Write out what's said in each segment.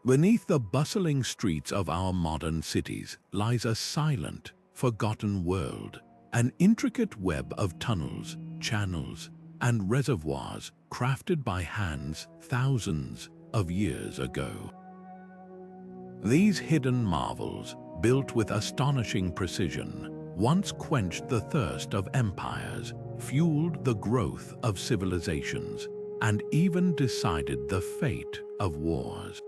Beneath the bustling streets of our modern cities lies a silent, forgotten world, an intricate web of tunnels, channels, and reservoirs crafted by hands thousands of years ago. These hidden marvels, built with astonishing precision, once quenched the thirst of empires, fueled the growth of civilizations, and even decided the fate of wars.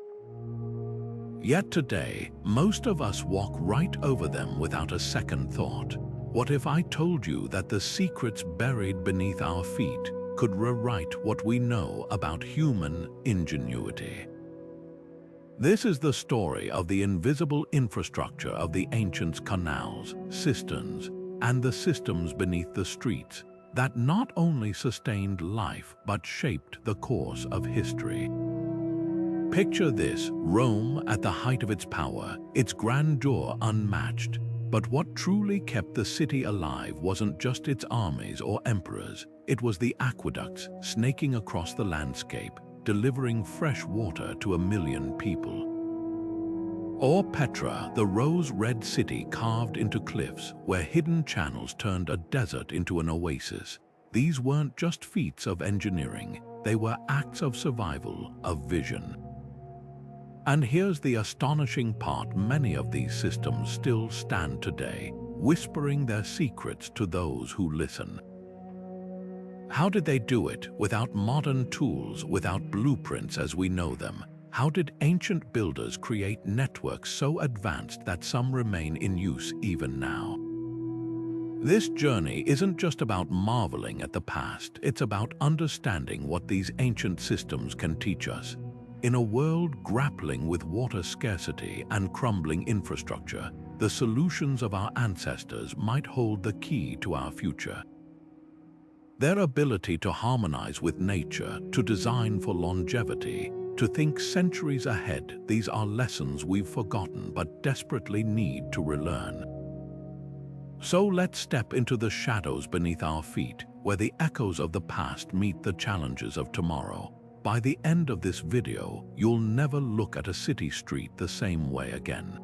Yet today, most of us walk right over them without a second thought. What if I told you that the secrets buried beneath our feet could rewrite what we know about human ingenuity? This is the story of the invisible infrastructure of the ancient canals, cisterns, and the systems beneath the streets that not only sustained life but shaped the course of history. Picture this: Rome at the height of its power, its grandeur unmatched. But what truly kept the city alive wasn't just its armies or emperors, it was the aqueducts snaking across the landscape, delivering fresh water to 1 million people. Or Petra, the rose-red city carved into cliffs where hidden channels turned a desert into an oasis. These weren't just feats of engineering, they were acts of survival, of vision. And here's the astonishing part: many of these systems still stand today, whispering their secrets to those who listen. How did they do it without modern tools, without blueprints as we know them? How did ancient builders create networks so advanced that some remain in use even now? This journey isn't just about marveling at the past, it's about understanding what these ancient systems can teach us. In a world grappling with water scarcity and crumbling infrastructure, the solutions of our ancestors might hold the key to our future. Their ability to harmonize with nature, to design for longevity, to think centuries ahead, these are lessons we've forgotten but desperately need to relearn. So let's step into the shadows beneath our feet, where the echoes of the past meet the challenges of tomorrow. By the end of this video, you'll never look at a city street the same way again.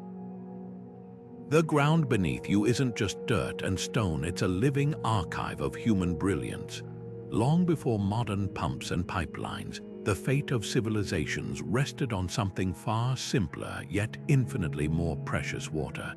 The ground beneath you isn't just dirt and stone, it's a living archive of human brilliance. Long before modern pumps and pipelines, the fate of civilizations rested on something far simpler yet infinitely more precious: water.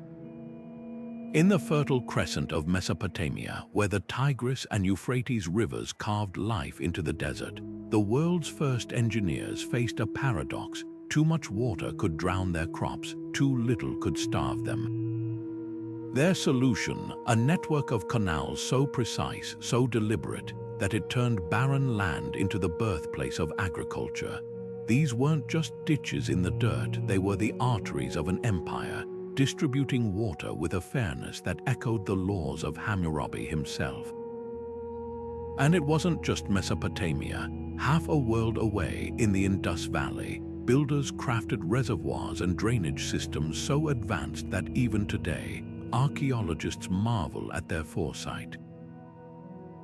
In the Fertile Crescent of Mesopotamia, where the Tigris and Euphrates rivers carved life into the desert, the world's first engineers faced a paradox: too much water could drown their crops, too little could starve them. Their solution, a network of canals so precise, so deliberate, that it turned barren land into the birthplace of agriculture. These weren't just ditches in the dirt, they were the arteries of an empire, distributing water with a fairness that echoed the laws of Hammurabi himself. And it wasn't just Mesopotamia. Half a world away, in the Indus Valley, builders crafted reservoirs and drainage systems so advanced that even today, archaeologists marvel at their foresight.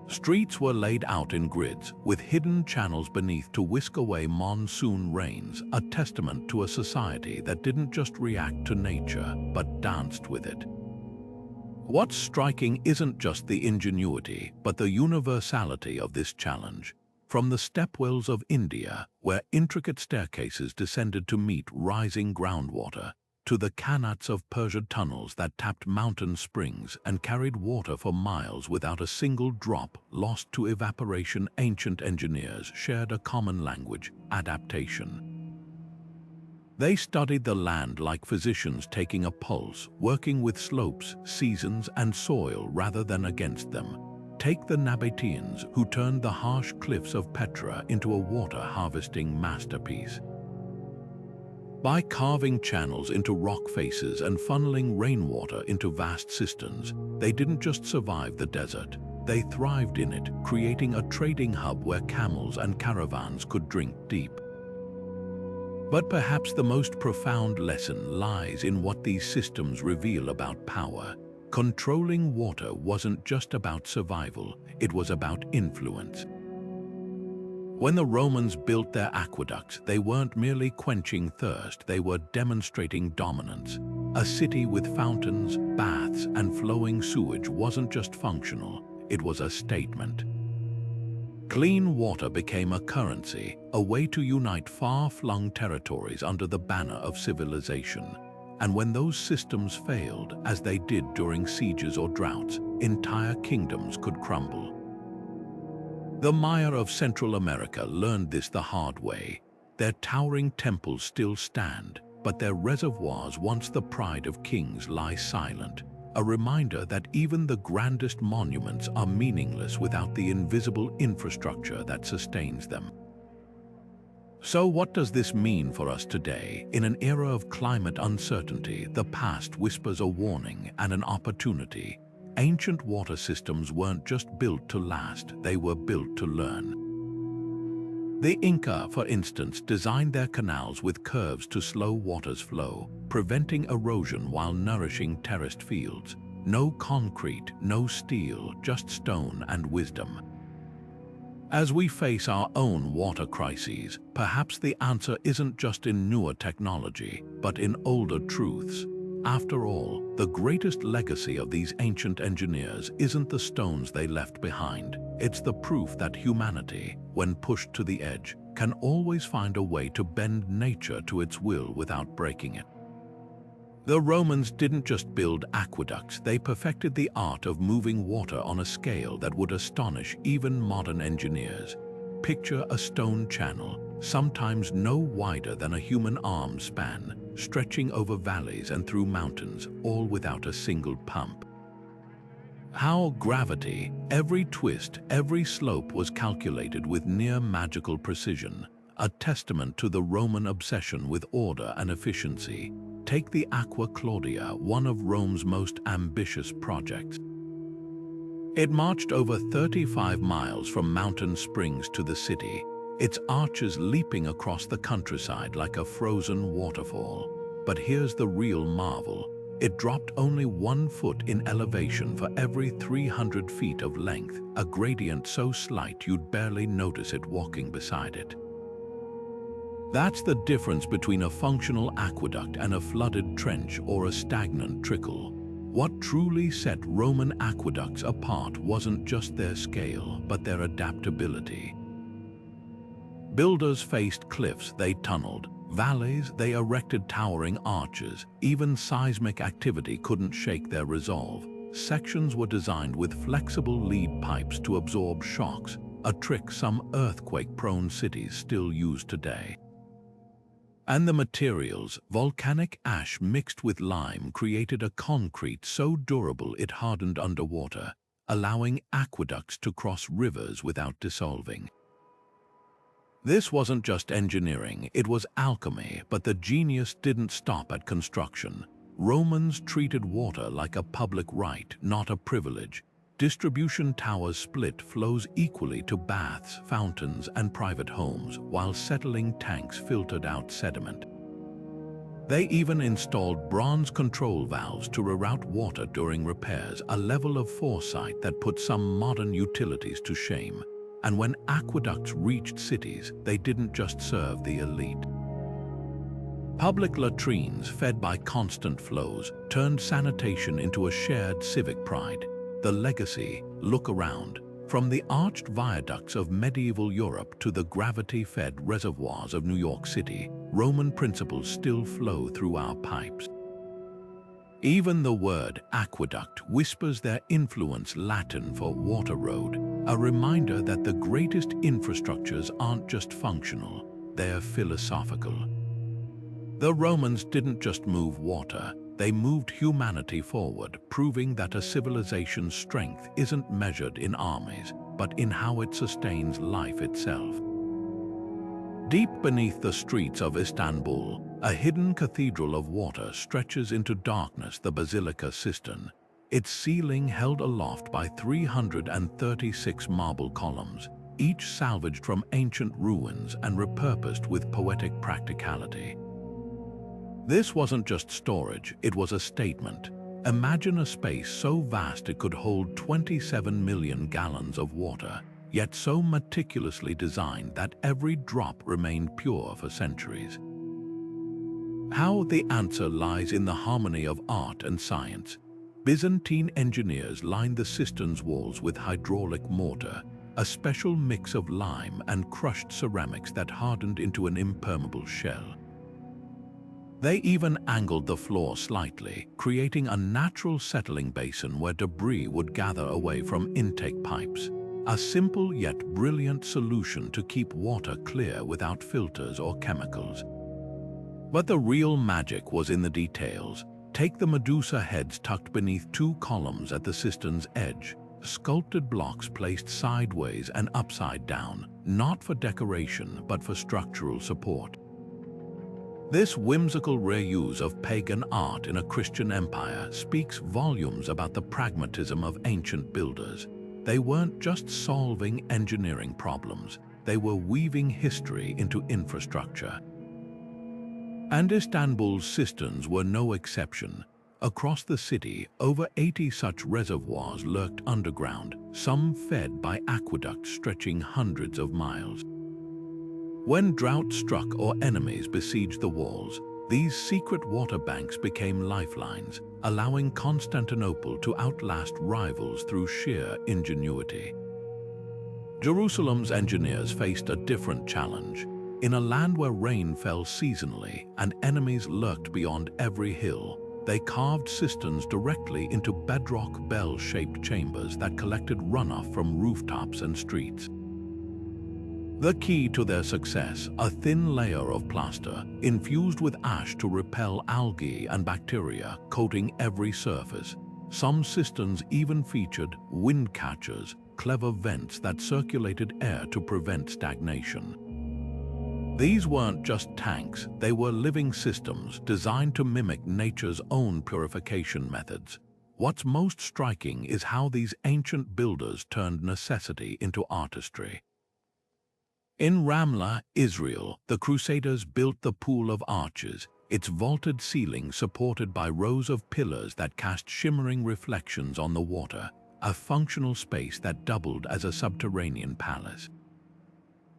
Streets were laid out in grids, with hidden channels beneath to whisk away monsoon rains, a testament to a society that didn't just react to nature, but danced with it. What's striking isn't just the ingenuity, but the universality of this challenge. From the stepwells of India, where intricate staircases descended to meet rising groundwater, to the Kanats of Persian tunnels that tapped mountain springs and carried water for miles without a single drop lost to evaporation, ancient engineers shared a common language: adaptation. They studied the land like physicians taking a pulse, working with slopes, seasons, and soil rather than against them. Take the Nabateans, who turned the harsh cliffs of Petra into a water-harvesting masterpiece. By carving channels into rock faces and funneling rainwater into vast cisterns, they didn't just survive the desert, they thrived in it, creating a trading hub where camels and caravans could drink deep. But perhaps the most profound lesson lies in what these systems reveal about power. Controlling water wasn't just about survival, it was about influence. When the Romans built their aqueducts, they weren't merely quenching thirst, they were demonstrating dominance. A city with fountains, baths, and flowing sewage wasn't just functional, it was a statement. Clean water became a currency, a way to unite far-flung territories under the banner of civilization. And when those systems failed, as they did during sieges or droughts, entire kingdoms could crumble. The Maya of Central America learned this the hard way. Their towering temples still stand, but their reservoirs, once the pride of kings, lie silent, a reminder that even the grandest monuments are meaningless without the invisible infrastructure that sustains them. So what does this mean for us today? In an era of climate uncertainty, the past whispers a warning and an opportunity. Ancient water systems weren't just built to last, they were built to learn. The Inca, for instance, designed their canals with curves to slow water's flow, preventing erosion while nourishing terraced fields. No concrete, no steel, just stone and wisdom. As we face our own water crises, perhaps the answer isn't just in newer technology, but in older truths. After all, the greatest legacy of these ancient engineers isn't the stones they left behind. It's the proof that humanity, when pushed to the edge, can always find a way to bend nature to its will without breaking it. The Romans didn't just build aqueducts, they perfected the art of moving water on a scale that would astonish even modern engineers. Picture a stone channel, sometimes no wider than a human arm span, stretching over valleys and through mountains, all without a single pump. How gravity, every twist, every slope was calculated with near magical precision, a testament to the Roman obsession with order and efficiency. Take the Aqua Claudia, one of Rome's most ambitious projects. It marched over 35 miles from mountain springs to the city, its arches leaping across the countryside like a frozen waterfall. But here's the real marvel. It dropped only 1 foot in elevation for every 300 feet of length, a gradient so slight you'd barely notice it walking beside it. That's the difference between a functional aqueduct and a flooded trench or a stagnant trickle. What truly set Roman aqueducts apart wasn't just their scale, but their adaptability. Builders faced cliffs, they tunneled. Valleys, they erected towering arches. Even seismic activity couldn't shake their resolve. Sections were designed with flexible lead pipes to absorb shocks, a trick some earthquake-prone cities still use today. And the materials, volcanic ash mixed with lime, created a concrete so durable it hardened underwater, allowing aqueducts to cross rivers without dissolving. This wasn't just engineering, it was alchemy, but the genius didn't stop at construction. Romans treated water like a public right, not a privilege. Distribution towers split flows equally to baths, fountains, and private homes, while settling tanks filtered out sediment. They even installed bronze control valves to reroute water during repairs, a level of foresight that put some modern utilities to shame. And when aqueducts reached cities, they didn't just serve the elite. Public latrines, fed by constant flows, turned sanitation into a shared civic pride. The legacy, look around, from the arched viaducts of medieval Europe to the gravity-fed reservoirs of New York City, Roman principles still flow through our pipes. Even the word aqueduct whispers their influence, Latin for water road, a reminder that the greatest infrastructures aren't just functional, they're philosophical. The Romans didn't just move water, they moved humanity forward, proving that a civilization's strength isn't measured in armies, but in how it sustains life itself. Deep beneath the streets of Istanbul, a hidden cathedral of water stretches into darkness, the Basilica Cistern, its ceiling held aloft by 336 marble columns, each salvaged from ancient ruins and repurposed with poetic practicality. This wasn't just storage, it was a statement. Imagine a space so vast it could hold 27 million gallons of water. yet so meticulously designed that every drop remained pure for centuries. How? The answer lies in the harmony of art and science. Byzantine engineers lined the cisterns' walls with hydraulic mortar, a special mix of lime and crushed ceramics that hardened into an impermeable shell. They even angled the floor slightly, creating a natural settling basin where debris would gather away from intake pipes. A simple yet brilliant solution to keep water clear without filters or chemicals. But the real magic was in the details. Take the Medusa heads tucked beneath two columns at the cistern's edge, sculpted blocks placed sideways and upside down, not for decoration but for structural support. This whimsical reuse of pagan art in a Christian empire speaks volumes about the pragmatism of ancient builders. They weren't just solving engineering problems, they were weaving history into infrastructure. And Istanbul's cisterns were no exception. Across the city, over 80 such reservoirs lurked underground, some fed by aqueducts stretching hundreds of miles. When drought struck or enemies besieged the walls, these secret water banks became lifelines, allowing Constantinople to outlast rivals through sheer ingenuity. Jerusalem's engineers faced a different challenge. In a land where rain fell seasonally and enemies lurked beyond every hill, they carved cisterns directly into bedrock bell-shaped chambers that collected runoff from rooftops and streets. The key to their success, a thin layer of plaster, infused with ash to repel algae and bacteria, coating every surface. Some cisterns even featured wind catchers, clever vents that circulated air to prevent stagnation. These weren't just tanks, they were living systems designed to mimic nature's own purification methods. What's most striking is how these ancient builders turned necessity into artistry. In Ramla, Israel, the Crusaders built the Pool of Arches, its vaulted ceiling supported by rows of pillars that cast shimmering reflections on the water, a functional space that doubled as a subterranean palace.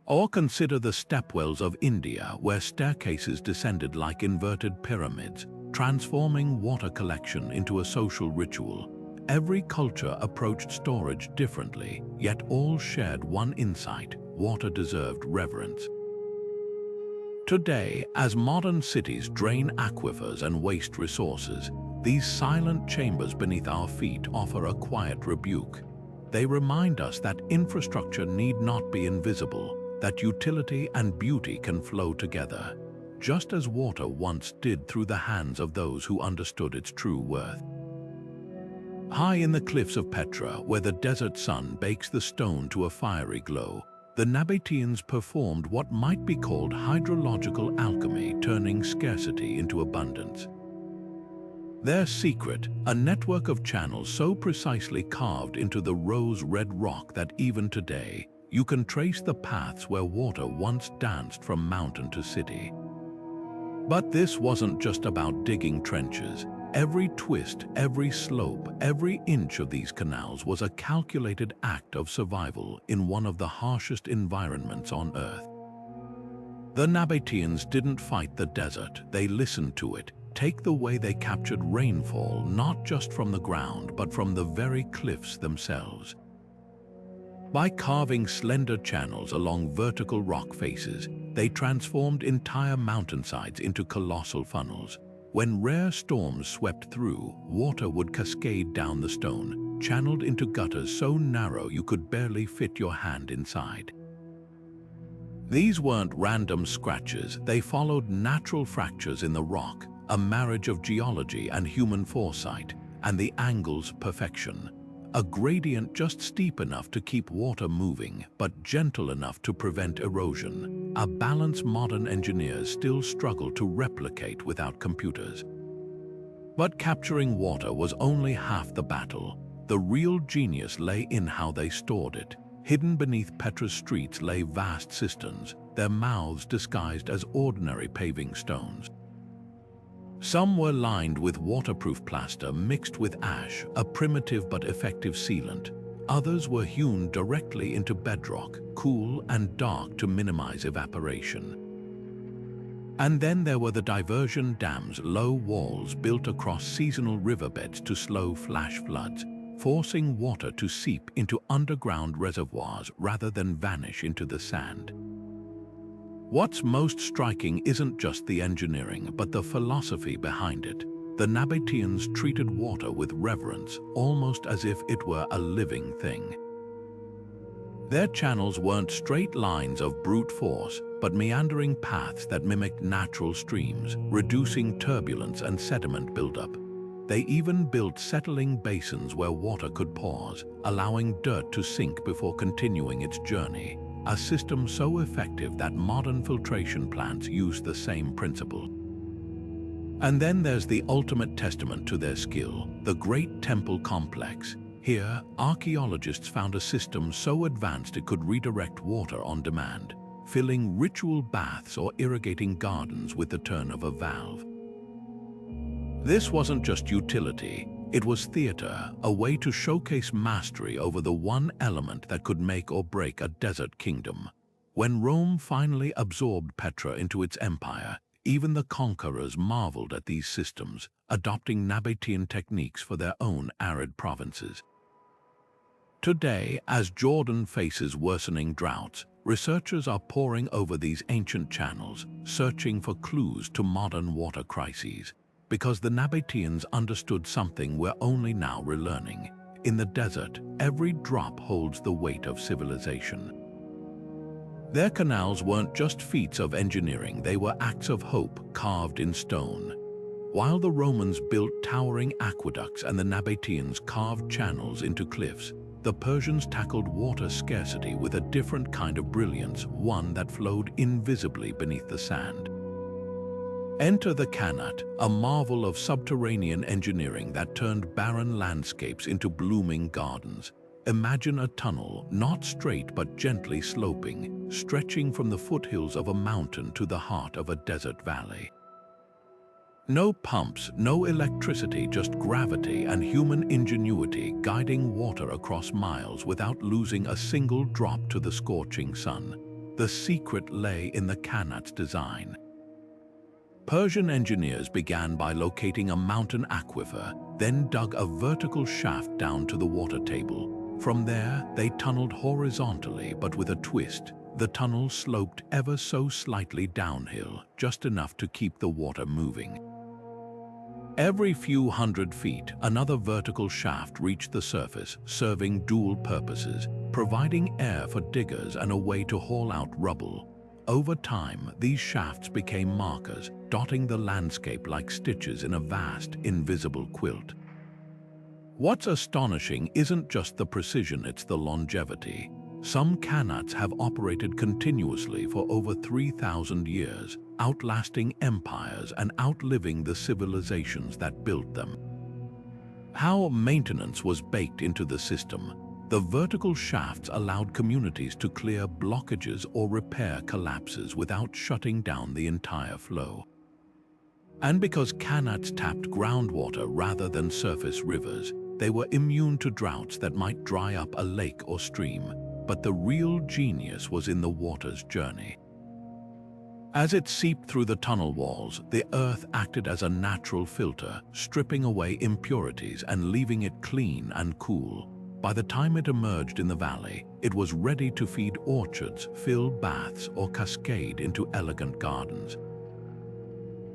Or consider the stepwells of India, where staircases descended like inverted pyramids, transforming water collection into a social ritual. Every culture approached storage differently, yet all shared one insight: water deserved reverence. Today, as modern cities drain aquifers and waste resources, these silent chambers beneath our feet offer a quiet rebuke. They remind us that infrastructure need not be invisible, that utility and beauty can flow together, just as water once did through the hands of those who understood its true worth. High in the cliffs of Petra, where the desert sun bakes the stone to a fiery glow, the Nabateans performed what might be called hydrological alchemy, turning scarcity into abundance. Their secret, a network of channels so precisely carved into the rose-red rock that even today, you can trace the paths where water once danced from mountain to city. But this wasn't just about digging trenches. Every twist, every slope, every inch of these canals was a calculated act of survival in one of the harshest environments on Earth. The Nabateans didn't fight the desert, they listened to it. Take the way they captured rainfall, not just from the ground, but from the very cliffs themselves. By carving slender channels along vertical rock faces, they transformed entire mountainsides into colossal funnels. When rare storms swept through, water would cascade down the stone, channeled into gutters so narrow you could barely fit your hand inside. These weren't random scratches, they followed natural fractures in the rock, a marriage of geology and human foresight, and the angle's perfection. A gradient just steep enough to keep water moving, but gentle enough to prevent erosion. A balance modern engineers still struggle to replicate without computers. But capturing water was only half the battle. The real genius lay in how they stored it. Hidden beneath Petra's streets lay vast cisterns, their mouths disguised as ordinary paving stones. Some were lined with waterproof plaster mixed with ash, a primitive but effective sealant. Others were hewn directly into bedrock, cool and dark to minimize evaporation. And then there were the diversion dams, low walls built across seasonal riverbeds to slow flash floods, forcing water to seep into underground reservoirs rather than vanish into the sand. What's most striking isn't just the engineering, but the philosophy behind it. The Nabateans treated water with reverence, almost as if it were a living thing. Their channels weren't straight lines of brute force, but meandering paths that mimicked natural streams, reducing turbulence and sediment buildup. They even built settling basins where water could pause, allowing dirt to sink before continuing its journey, a system so effective that modern filtration plants use the same principle. And then there's the ultimate testament to their skill, the Great Temple Complex. Here, archaeologists found a system so advanced it could redirect water on demand, filling ritual baths or irrigating gardens with the turn of a valve. This wasn't just utility, it was theater, a way to showcase mastery over the one element that could make or break a desert kingdom. When Rome finally absorbed Petra into its empire, even the conquerors marveled at these systems, adopting Nabatean techniques for their own arid provinces. Today, as Jordan faces worsening droughts, researchers are poring over these ancient channels, searching for clues to modern water crises. Because the Nabateans understood something we're only now relearning. In the desert, every drop holds the weight of civilization. Their canals weren't just feats of engineering, they were acts of hope carved in stone. While the Romans built towering aqueducts and the Nabateans carved channels into cliffs, the Persians tackled water scarcity with a different kind of brilliance, one that flowed invisibly beneath the sand. Enter the Kanat, a marvel of subterranean engineering that turned barren landscapes into blooming gardens. Imagine a tunnel, not straight but gently sloping, stretching from the foothills of a mountain to the heart of a desert valley. No pumps, no electricity, just gravity and human ingenuity guiding water across miles without losing a single drop to the scorching sun. The secret lay in the Kanats' design. Persian engineers began by locating a mountain aquifer, then dug a vertical shaft down to the water table. From there, they tunneled horizontally, but with a twist. The tunnel sloped ever so slightly downhill, just enough to keep the water moving. Every few hundred feet, another vertical shaft reached the surface, serving dual purposes, providing air for diggers and a way to haul out rubble. Over time, these shafts became markers, dotting the landscape like stitches in a vast, invisible quilt. What's astonishing isn't just the precision, it's the longevity. Some Kanats have operated continuously for over 3,000 years, outlasting empires and outliving the civilizations that built them. How maintenance was baked into the system. The vertical shafts allowed communities to clear blockages or repair collapses without shutting down the entire flow. And because Kanats tapped groundwater rather than surface rivers, they were immune to droughts that might dry up a lake or stream. But the real genius was in the water's journey. As it seeped through the tunnel walls, the earth acted as a natural filter, stripping away impurities and leaving it clean and cool. By the time it emerged in the valley, it was ready to feed orchards, fill baths, or cascade into elegant gardens.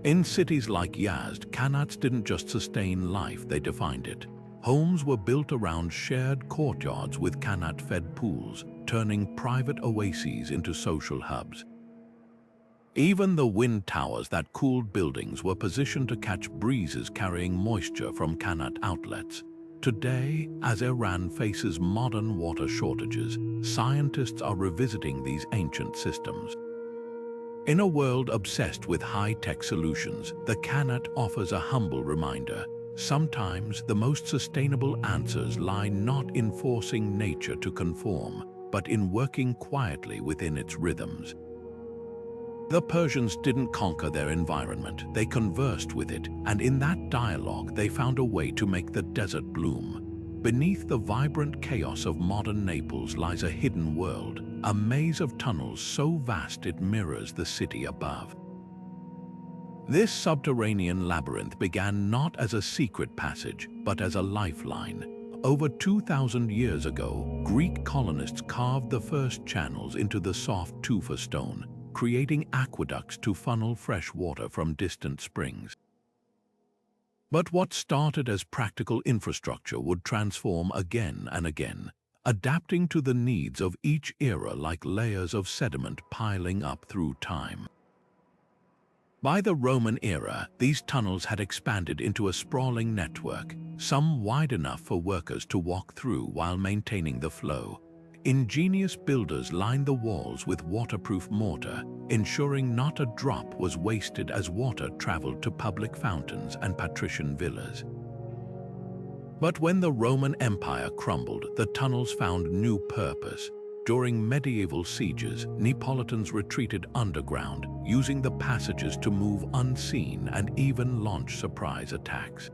In cities like Yazd, Kanats didn't just sustain life, they defined it. Homes were built around shared courtyards with Kanat-fed pools, turning private oases into social hubs. Even the wind towers that cooled buildings were positioned to catch breezes carrying moisture from Kanat outlets. Today, as Iran faces modern water shortages, scientists are revisiting these ancient systems. In a world obsessed with high-tech solutions, the Kanat offers a humble reminder. Sometimes the most sustainable answers lie not in forcing nature to conform, but in working quietly within its rhythms. The Persians didn't conquer their environment, they conversed with it, and in that dialogue they found a way to make the desert bloom. beneath the vibrant chaos of modern Naples lies a hidden world, a maze of tunnels so vast it mirrors the city above. This subterranean labyrinth began not as a secret passage, but as a lifeline. Over 2,000 years ago, Greek colonists carved the first channels into the soft tufa stone, creating aqueducts to funnel fresh water from distant springs. But what started as practical infrastructure would transform again and again, adapting to the needs of each era like layers of sediment piling up through time. By the Roman era, these tunnels had expanded into a sprawling network, some wide enough for workers to walk through while maintaining the flow. Ingenious builders lined the walls with waterproof mortar, ensuring not a drop was wasted as water traveled to public fountains and patrician villas. But when the Roman Empire crumbled, the tunnels found new purpose. During medieval sieges, Neapolitans retreated underground, using the passages to move unseen and even launch surprise attacks.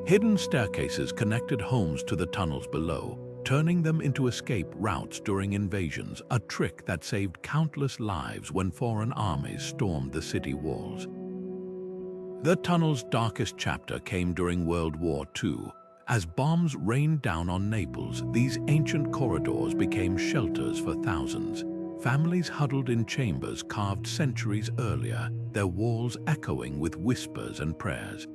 Hidden staircases connected homes to the tunnels below, turning them into escape routes during invasions, a trick that saved countless lives when foreign armies stormed the city walls. The tunnel's darkest chapter came during World War II. As bombs rained down on Naples, these ancient corridors became shelters for thousands. Families huddled in chambers carved centuries earlier, their walls echoing with whispers and prayers.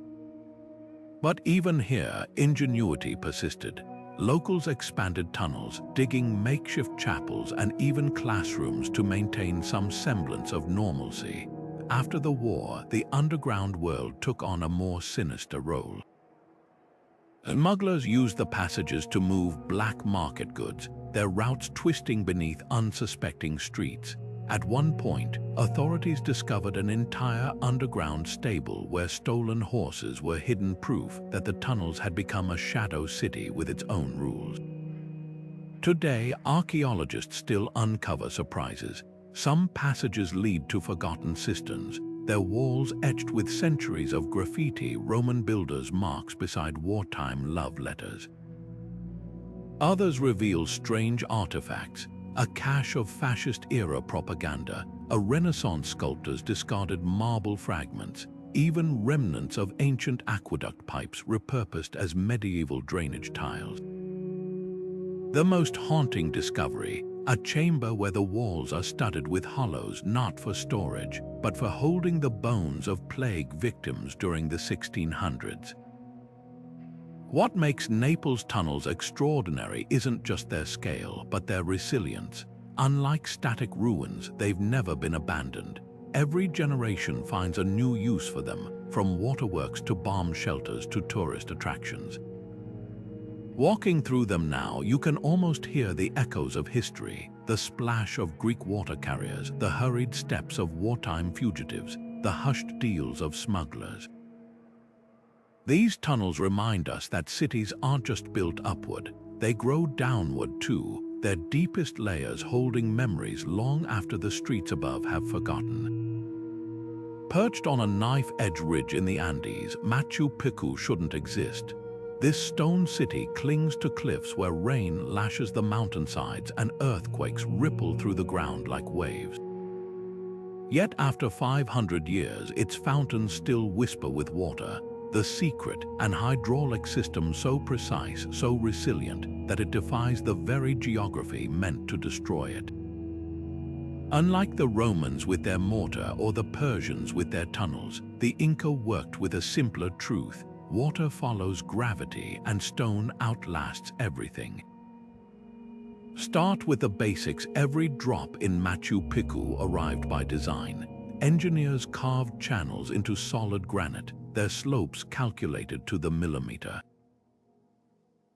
But even here, ingenuity persisted. Locals expanded tunnels, digging makeshift chapels and even classrooms to maintain some semblance of normalcy. After the war, the underground world took on a more sinister role. Smugglers used the passages to move black market goods, their routes twisting beneath unsuspecting streets. At one point, authorities discovered an entire underground stable where stolen horses were hidden, proof that the tunnels had become a shadow city with its own rules. Today, archaeologists still uncover surprises. Some passages lead to forgotten cisterns, their walls etched with centuries of graffiti Roman builders' marks beside wartime love letters. Others reveal strange artifacts, a cache of fascist-era propaganda, a Renaissance sculptor's discarded marble fragments, even remnants of ancient aqueduct pipes repurposed as medieval drainage tiles. The most haunting discovery, a chamber where the walls are studded with hollows not for storage, but for holding the bones of plague victims during the 1600s. What makes Naples' tunnels extraordinary isn't just their scale, but their resilience. Unlike static ruins, they've never been abandoned. Every generation finds a new use for them, from waterworks to bomb shelters to tourist attractions. Walking through them now, you can almost hear the echoes of history, the splash of Greek water carriers, the hurried steps of wartime fugitives, the hushed deals of smugglers. These tunnels remind us that cities aren't just built upward, they grow downward too, their deepest layers holding memories long after the streets above have forgotten. Perched on a knife-edge ridge in the Andes, Machu Picchu shouldn't exist. This stone city clings to cliffs where rain lashes the mountainsides and earthquakes ripple through the ground like waves. Yet after 500 years, its fountains still whisper with water, the secret, an hydraulic system so precise, so resilient, that it defies the very geography meant to destroy it. Unlike the Romans with their mortar or the Persians with their tunnels, the Inca worked with a simpler truth. Water follows gravity and stone outlasts everything. Start with the basics. Every drop in Machu Picchu arrived by design. Engineers carved channels into solid granite, their slopes calculated to the millimeter.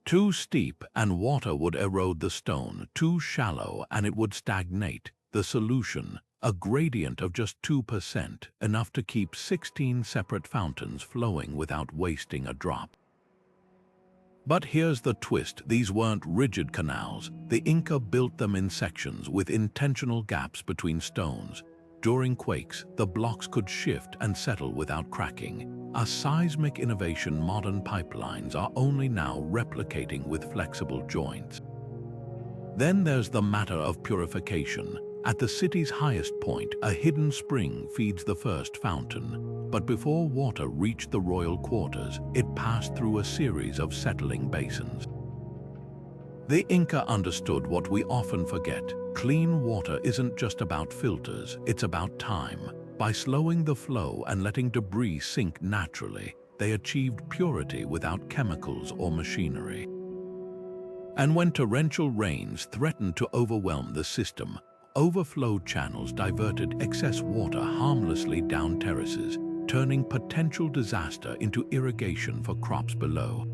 Too steep and water would erode the stone, too shallow and it would stagnate. The solution, a gradient of just 2%, enough to keep 16 separate fountains flowing without wasting a drop. But here's the twist, these weren't rigid canals. The Inca built them in sections with intentional gaps between stones. During quakes, the blocks could shift and settle without cracking, a seismic innovation modern pipelines are only now replicating with flexible joints. Then there's the matter of purification. At the city's highest point, a hidden spring feeds the first fountain. But before water reached the royal quarters, it passed through a series of settling basins. The Inca understood what we often forget. Clean water isn't just about filters, it's about time. By slowing the flow and letting debris sink naturally, they achieved purity without chemicals or machinery. And when torrential rains threatened to overwhelm the system, overflow channels diverted excess water harmlessly down terraces, turning potential disaster into irrigation for crops below.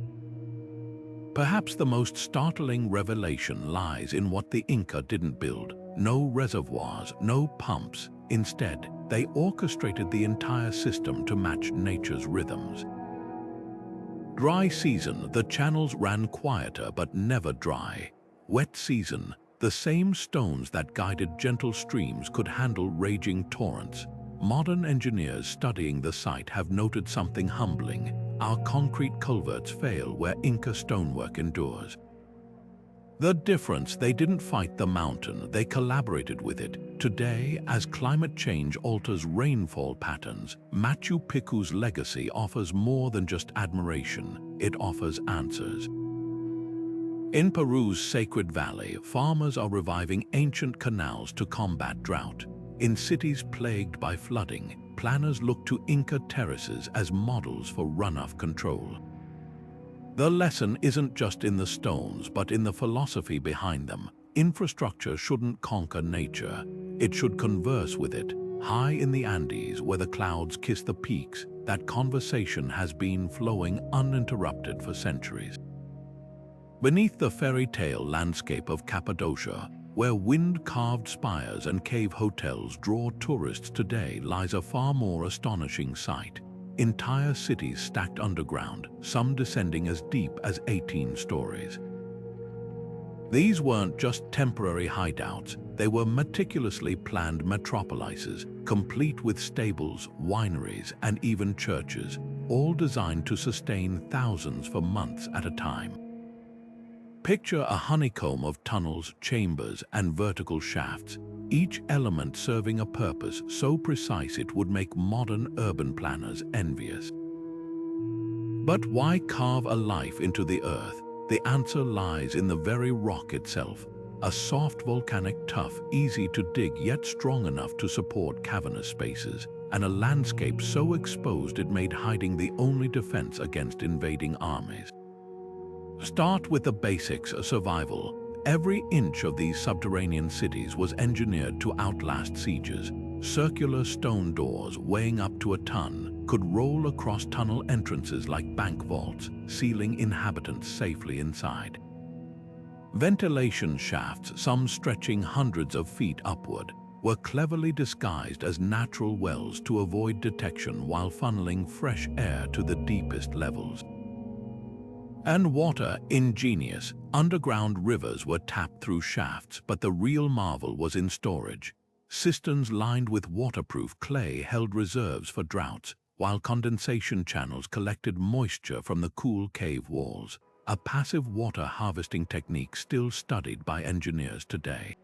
Perhaps the most startling revelation lies in what the Inca didn't build. No reservoirs, no pumps. Instead, they orchestrated the entire system to match nature's rhythms. Dry season, the channels ran quieter but never dry. Wet season, the same stones that guided gentle streams could handle raging torrents. Modern engineers studying the site have noted something humbling. Our concrete culverts fail where Inca stonework endures. The difference, they didn't fight the mountain, they collaborated with it. Today, as climate change alters rainfall patterns, Machu Picchu's legacy offers more than just admiration, it offers answers. In Peru's Sacred Valley, farmers are reviving ancient canals to combat drought. In cities plagued by flooding, planners look to Inca terraces as models for runoff control. The lesson isn't just in the stones, but in the philosophy behind them. Infrastructure shouldn't conquer nature. It should converse with it. High in the Andes, where the clouds kiss the peaks, that conversation has been flowing uninterrupted for centuries. Beneath the fairy tale landscape of Cappadocia, where wind-carved spires and cave hotels draw tourists today, lies a far more astonishing sight. Entire cities stacked underground, some descending as deep as 18 stories. These weren't just temporary hideouts, they were meticulously planned metropolises, complete with stables, wineries, and even churches, all designed to sustain thousands for months at a time. Picture a honeycomb of tunnels, chambers, and vertical shafts, each element serving a purpose so precise it would make modern urban planners envious. But why carve a life into the earth? The answer lies in the very rock itself, a soft volcanic tuff easy to dig yet strong enough to support cavernous spaces, and a landscape so exposed it made hiding the only defense against invading armies. Start with the basics of survival. Every inch of these subterranean cities was engineered to outlast sieges. Circular stone doors weighing up to a ton could roll across tunnel entrances like bank vaults, sealing inhabitants safely inside. Ventilation shafts, some stretching hundreds of feet upward, were cleverly disguised as natural wells to avoid detection while funneling fresh air to the deepest levels. And water, ingenious. Underground rivers were tapped through shafts, but the real marvel was in storage. Cisterns lined with waterproof clay held reserves for droughts, while condensation channels collected moisture from the cool cave walls, a passive water harvesting technique still studied by engineers today.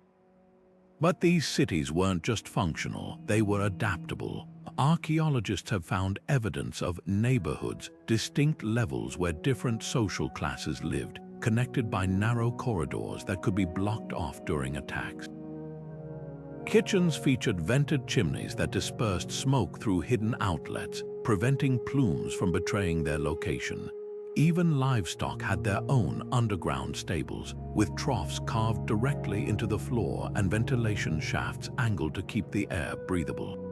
But these cities weren't just functional, they were adaptable. Archaeologists have found evidence of neighborhoods, distinct levels where different social classes lived, connected by narrow corridors that could be blocked off during attacks. Kitchens featured vented chimneys that dispersed smoke through hidden outlets, preventing plumes from betraying their location. Even livestock had their own underground stables, with troughs carved directly into the floor and ventilation shafts angled to keep the air breathable.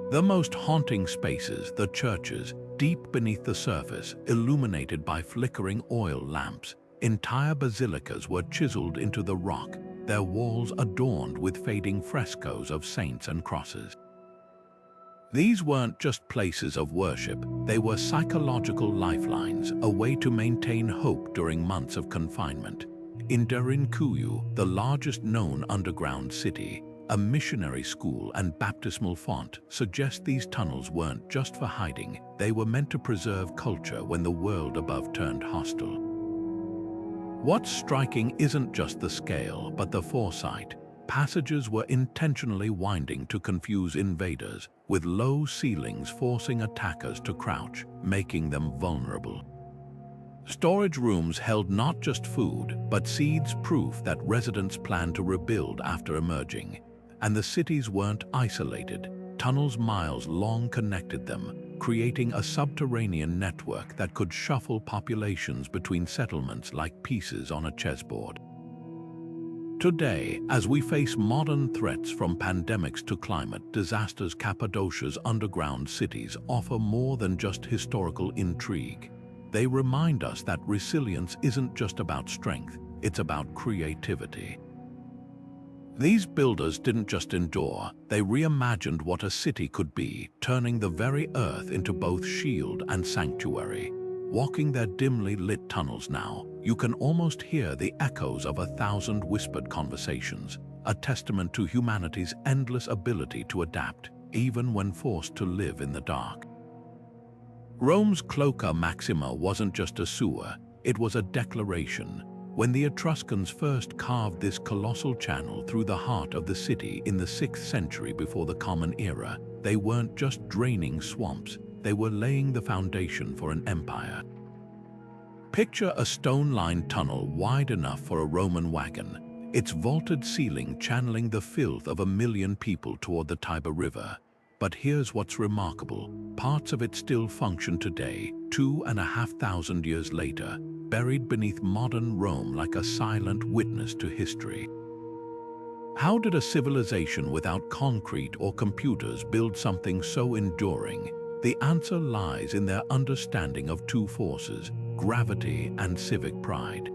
The most haunting spaces, the churches, deep beneath the surface, illuminated by flickering oil lamps. Entire basilicas were chiseled into the rock, their walls adorned with fading frescoes of saints and crosses. These weren't just places of worship, they were psychological lifelines, a way to maintain hope during months of confinement. In Derinkuyu, the largest known underground city, a missionary school and baptismal font suggest these tunnels weren't just for hiding, they were meant to preserve culture when the world above turned hostile. What's striking isn't just the scale, but the foresight. Passages were intentionally winding to confuse invaders, with low ceilings forcing attackers to crouch, making them vulnerable. Storage rooms held not just food, but seeds, proof that residents planned to rebuild after emerging. And the cities weren't isolated. Tunnels miles long connected them, creating a subterranean network that could shuffle populations between settlements like pieces on a chessboard. Today, as we face modern threats from pandemics to climate disasters, Cappadocia's underground cities offer more than just historical intrigue. They remind us that resilience isn't just about strength, it's about creativity. These builders didn't just endure, they reimagined what a city could be, turning the very earth into both shield and sanctuary. Walking their dimly lit tunnels now, you can almost hear the echoes of 1,000 whispered conversations, a testament to humanity's endless ability to adapt, even when forced to live in the dark. Rome's Cloaca Maxima wasn't just a sewer, it was a declaration. When the Etruscans first carved this colossal channel through the heart of the city in the 6th century before the Common Era, they weren't just draining swamps, they were laying the foundation for an empire. Picture a stone-lined tunnel wide enough for a Roman wagon, its vaulted ceiling channeling the filth of 1 million people toward the Tiber River. But here's what's remarkable, parts of it still function today, 2,500 years later, buried beneath modern Rome like a silent witness to history. How did a civilization without concrete or computers build something so enduring? The answer lies in their understanding of two forces, gravity and civic pride.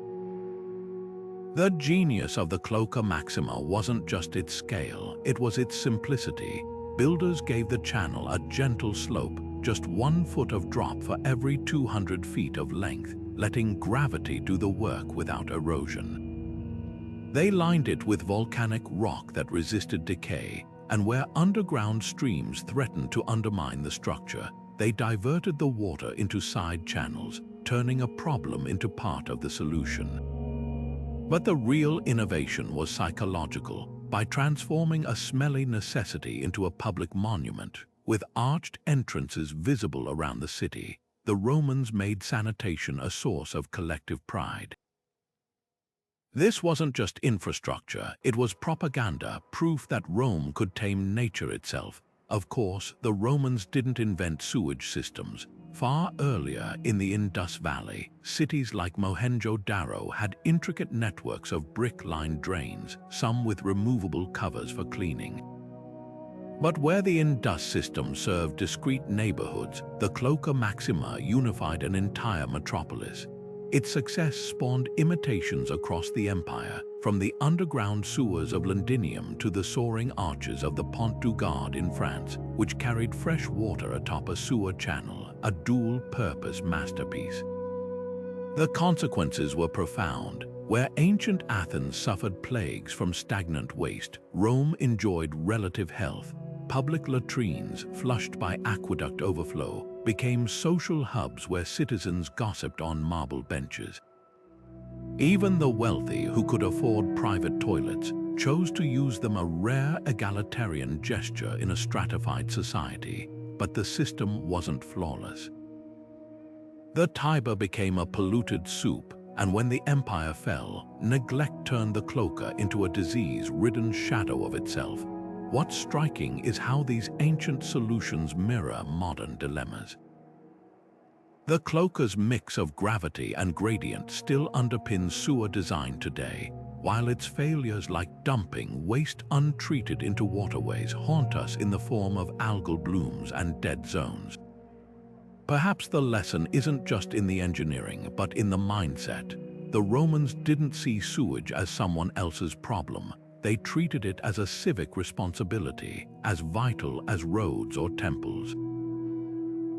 The genius of the Cloaca Maxima wasn't just its scale, it was its simplicity. Builders gave the channel a gentle slope, just 1 foot of drop for every 200 feet of length, letting gravity do the work without erosion. They lined it with volcanic rock that resisted decay, and where underground streams threatened to undermine the structure, they diverted the water into side channels, turning a problem into part of the solution. But the real innovation was psychological. By transforming a smelly necessity into a public monument, with arched entrances visible around the city, the Romans made sanitation a source of collective pride. This wasn't just infrastructure, it was propaganda, proof that Rome could tame nature itself. Of course, the Romans didn't invent sewage systems. Far earlier in the Indus Valley, cities like Mohenjo-Daro had intricate networks of brick-lined drains, some with removable covers for cleaning. But where the Indus system served discrete neighborhoods, the Cloaca Maxima unified an entire metropolis. Its success spawned imitations across the empire, from the underground sewers of Londinium to the soaring arches of the Pont du Gard in France, which carried fresh water atop a sewer channel, a dual-purpose masterpiece. The consequences were profound. Where ancient Athens suffered plagues from stagnant waste, Rome enjoyed relative health. Public latrines, flushed by aqueduct overflow, became social hubs where citizens gossiped on marble benches. Even the wealthy who could afford private toilets chose to use them, a rare egalitarian gesture in a stratified society. But the system wasn't flawless. The Tiber became a polluted soup, and when the empire fell, neglect turned the Cloaca into a disease-ridden shadow of itself. What's striking is how these ancient solutions mirror modern dilemmas. The Cloaca's mix of gravity and gradient still underpins sewer design today, while its failures like dumping waste untreated into waterways haunt us in the form of algal blooms and dead zones. Perhaps the lesson isn't just in the engineering, but in the mindset. The Romans didn't see sewage as someone else's problem. They treated it as a civic responsibility, as vital as roads or temples.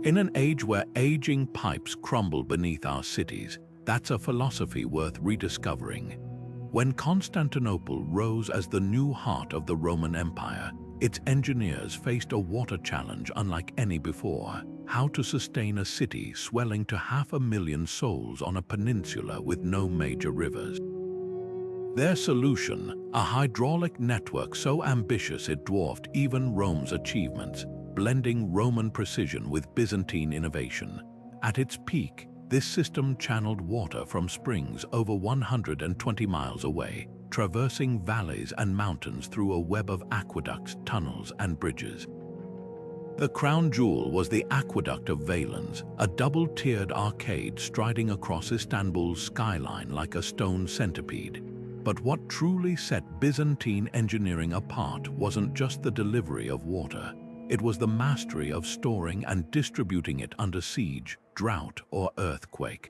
In an age where aging pipes crumble beneath our cities, that's a philosophy worth rediscovering. When Constantinople rose as the new heart of the Roman Empire, its engineers faced a water challenge unlike any before: how to sustain a city swelling to 500,000 souls on a peninsula with no major rivers. Their solution, a hydraulic network so ambitious it dwarfed even Rome's achievements, blending Roman precision with Byzantine innovation. At its peak, this system channeled water from springs over 120 miles away, traversing valleys and mountains through a web of aqueducts, tunnels, and bridges. The crown jewel was the Aqueduct of Valens, a double-tiered arcade striding across Istanbul's skyline like a stone centipede. But what truly set Byzantine engineering apart wasn't just the delivery of water. It was the mastery of storing and distributing it under siege, drought, or earthquake.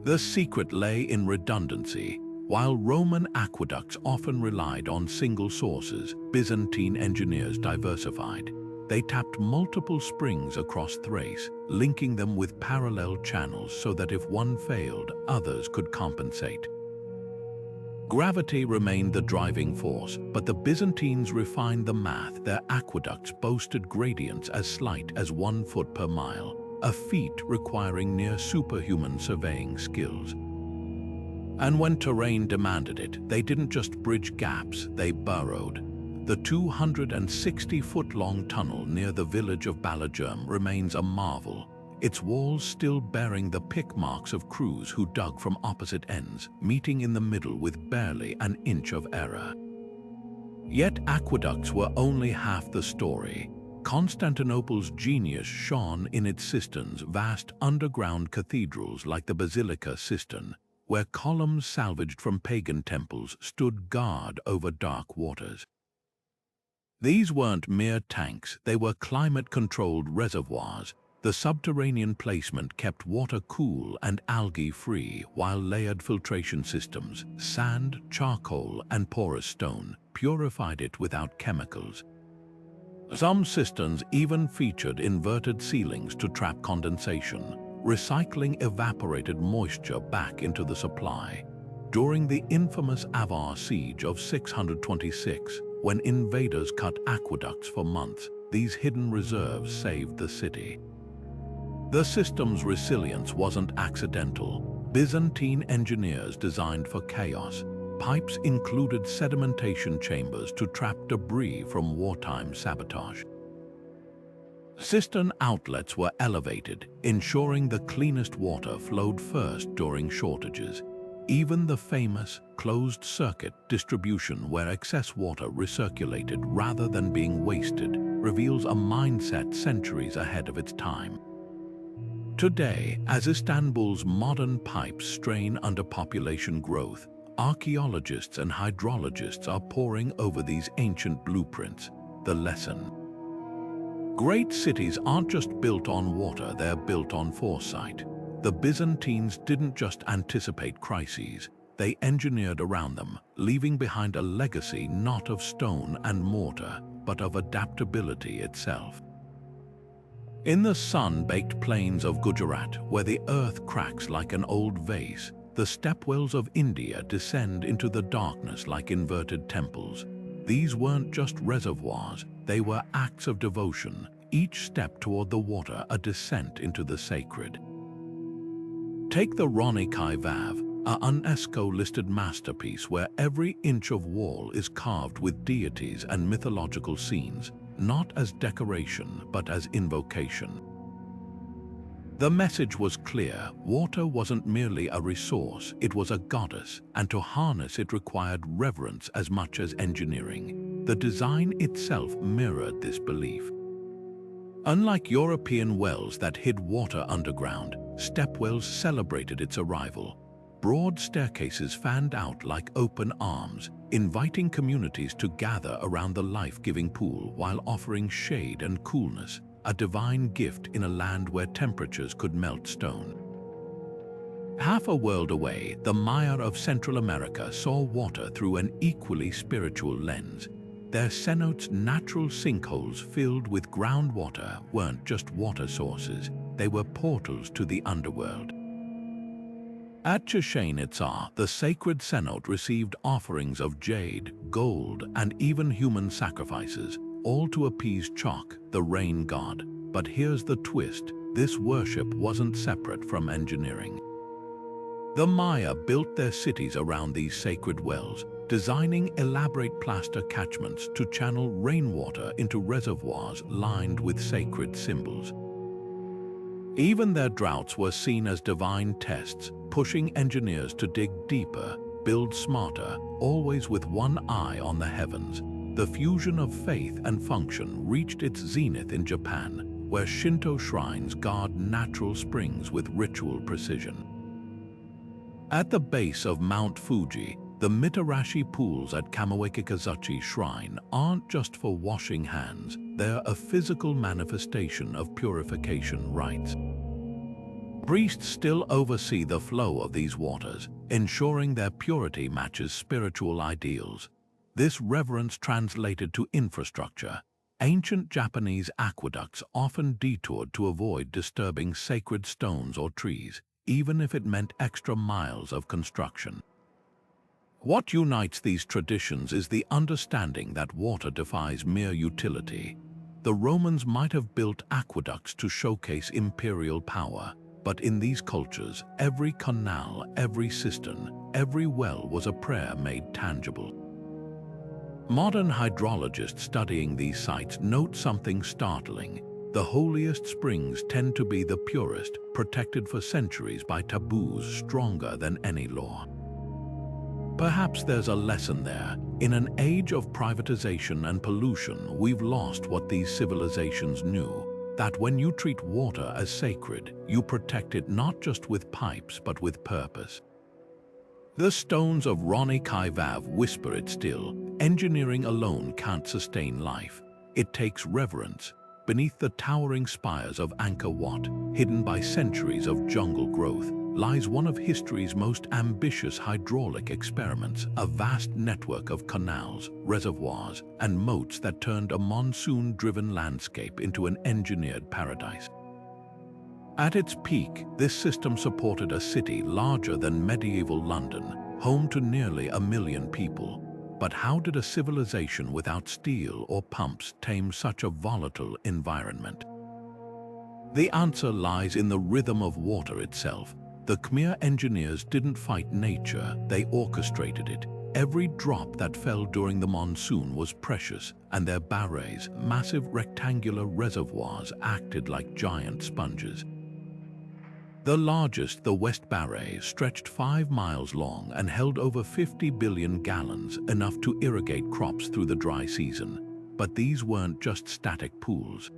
The secret lay in redundancy. While Roman aqueducts often relied on single sources, Byzantine engineers diversified. They tapped multiple springs across Thrace, linking them with parallel channels so that if one failed, others could compensate. Gravity remained the driving force, but the Byzantines refined the math. Their aqueducts boasted gradients as slight as 1 foot per mile, a feat requiring near superhuman surveying skills. And when terrain demanded it, they didn't just bridge gaps, they burrowed. The 260-foot-long tunnel near the village of Balagerm remains a marvel, its walls still bearing the pick marks of crews who dug from opposite ends, meeting in the middle with barely an inch of error. Yet aqueducts were only half the story. Constantinople's genius shone in its cisterns, vast underground cathedrals like the Basilica Cistern, where columns salvaged from pagan temples stood guard over dark waters. These weren't mere tanks, they were climate-controlled reservoirs. The subterranean placement kept water cool and algae-free, while layered filtration systems, sand, charcoal, and porous stone, purified it without chemicals. Some cisterns even featured inverted ceilings to trap condensation, recycling evaporated moisture back into the supply. During the infamous Avar siege of 626, when invaders cut aqueducts for months, these hidden reserves saved the city. The system's resilience wasn't accidental. Byzantine engineers designed for chaos. Pipes included sedimentation chambers to trap debris from wartime sabotage. Cistern outlets were elevated, ensuring the cleanest water flowed first during shortages. Even the famous closed-circuit distribution, where excess water recirculated rather than being wasted, reveals a mindset centuries ahead of its time. Today, as Istanbul's modern pipes strain under population growth, archaeologists and hydrologists are poring over these ancient blueprints. The lesson: great cities aren't just built on water, they're built on foresight. The Byzantines didn't just anticipate crises, they engineered around them, leaving behind a legacy not of stone and mortar, but of adaptability itself. In the sun-baked plains of Gujarat, where the earth cracks like an old vase, the stepwells of India descend into the darkness like inverted temples. These weren't just reservoirs, they were acts of devotion, each step toward the water a descent into the sacred. Take the Rani Kai Vav, a UNESCO-listed masterpiece where every inch of wall is carved with deities and mythological scenes, not as decoration but as invocation. The message was clear: water wasn't merely a resource, it was a goddess, and to harness it required reverence as much as engineering. The design itself mirrored this belief. Unlike European wells that hid water underground, stepwells celebrated its arrival. Broad staircases fanned out like open arms, inviting communities to gather around the life-giving pool while offering shade and coolness, a divine gift in a land where temperatures could melt stone. Half a world away, the Maya of Central America saw water through an equally spiritual lens. Their cenotes, natural sinkholes filled with groundwater, weren't just water sources, they were portals to the underworld. At Chichen Itza, the sacred cenote received offerings of jade, gold, and even human sacrifices, all to appease Chak, the rain god. But here's the twist: this worship wasn't separate from engineering. The Maya built their cities around these sacred wells, designing elaborate plaster catchments to channel rainwater into reservoirs lined with sacred symbols. Even their droughts were seen as divine tests, pushing engineers to dig deeper, build smarter, always with one eye on the heavens. The fusion of faith and function reached its zenith in Japan, where Shinto shrines guard natural springs with ritual precision. At the base of Mount Fuji, the Mitarashi pools at Kamawekikazuchi Shrine aren't just for washing hands, they're a physical manifestation of purification rites. Priests still oversee the flow of these waters, ensuring their purity matches spiritual ideals. This reverence translated to infrastructure. Ancient Japanese aqueducts often detoured to avoid disturbing sacred stones or trees, even if it meant extra miles of construction. What unites these traditions is the understanding that water defies mere utility. The Romans might have built aqueducts to showcase imperial power, but in these cultures, every canal, every cistern, every well was a prayer made tangible. Modern hydrologists studying these sites note something startling. The holiest springs tend to be the purest, protected for centuries by taboos stronger than any law. Perhaps there's a lesson there. In an age of privatization and pollution, we've lost what these civilizations knew, that when you treat water as sacred, you protect it not just with pipes but with purpose. The stones of Rani Kai Vav whisper it still. Engineering alone can't sustain life. It takes reverence. Beneath the towering spires of Angkor Wat, hidden by centuries of jungle growth, lies one of history's most ambitious hydraulic experiments, a vast network of canals, reservoirs, and moats that turned a monsoon-driven landscape into an engineered paradise. At its peak, this system supported a city larger than medieval London, home to nearly 1 million people. But how did a civilization without steel or pumps tame such a volatile environment? The answer lies in the rhythm of water itself. The Khmer engineers didn't fight nature, they orchestrated it. Every drop that fell during the monsoon was precious, and their barrays, massive rectangular reservoirs, acted like giant sponges. The largest, the West Barray, stretched 5 miles long and held over 50 billion gallons, enough to irrigate crops through the dry season. But these weren't just static pools.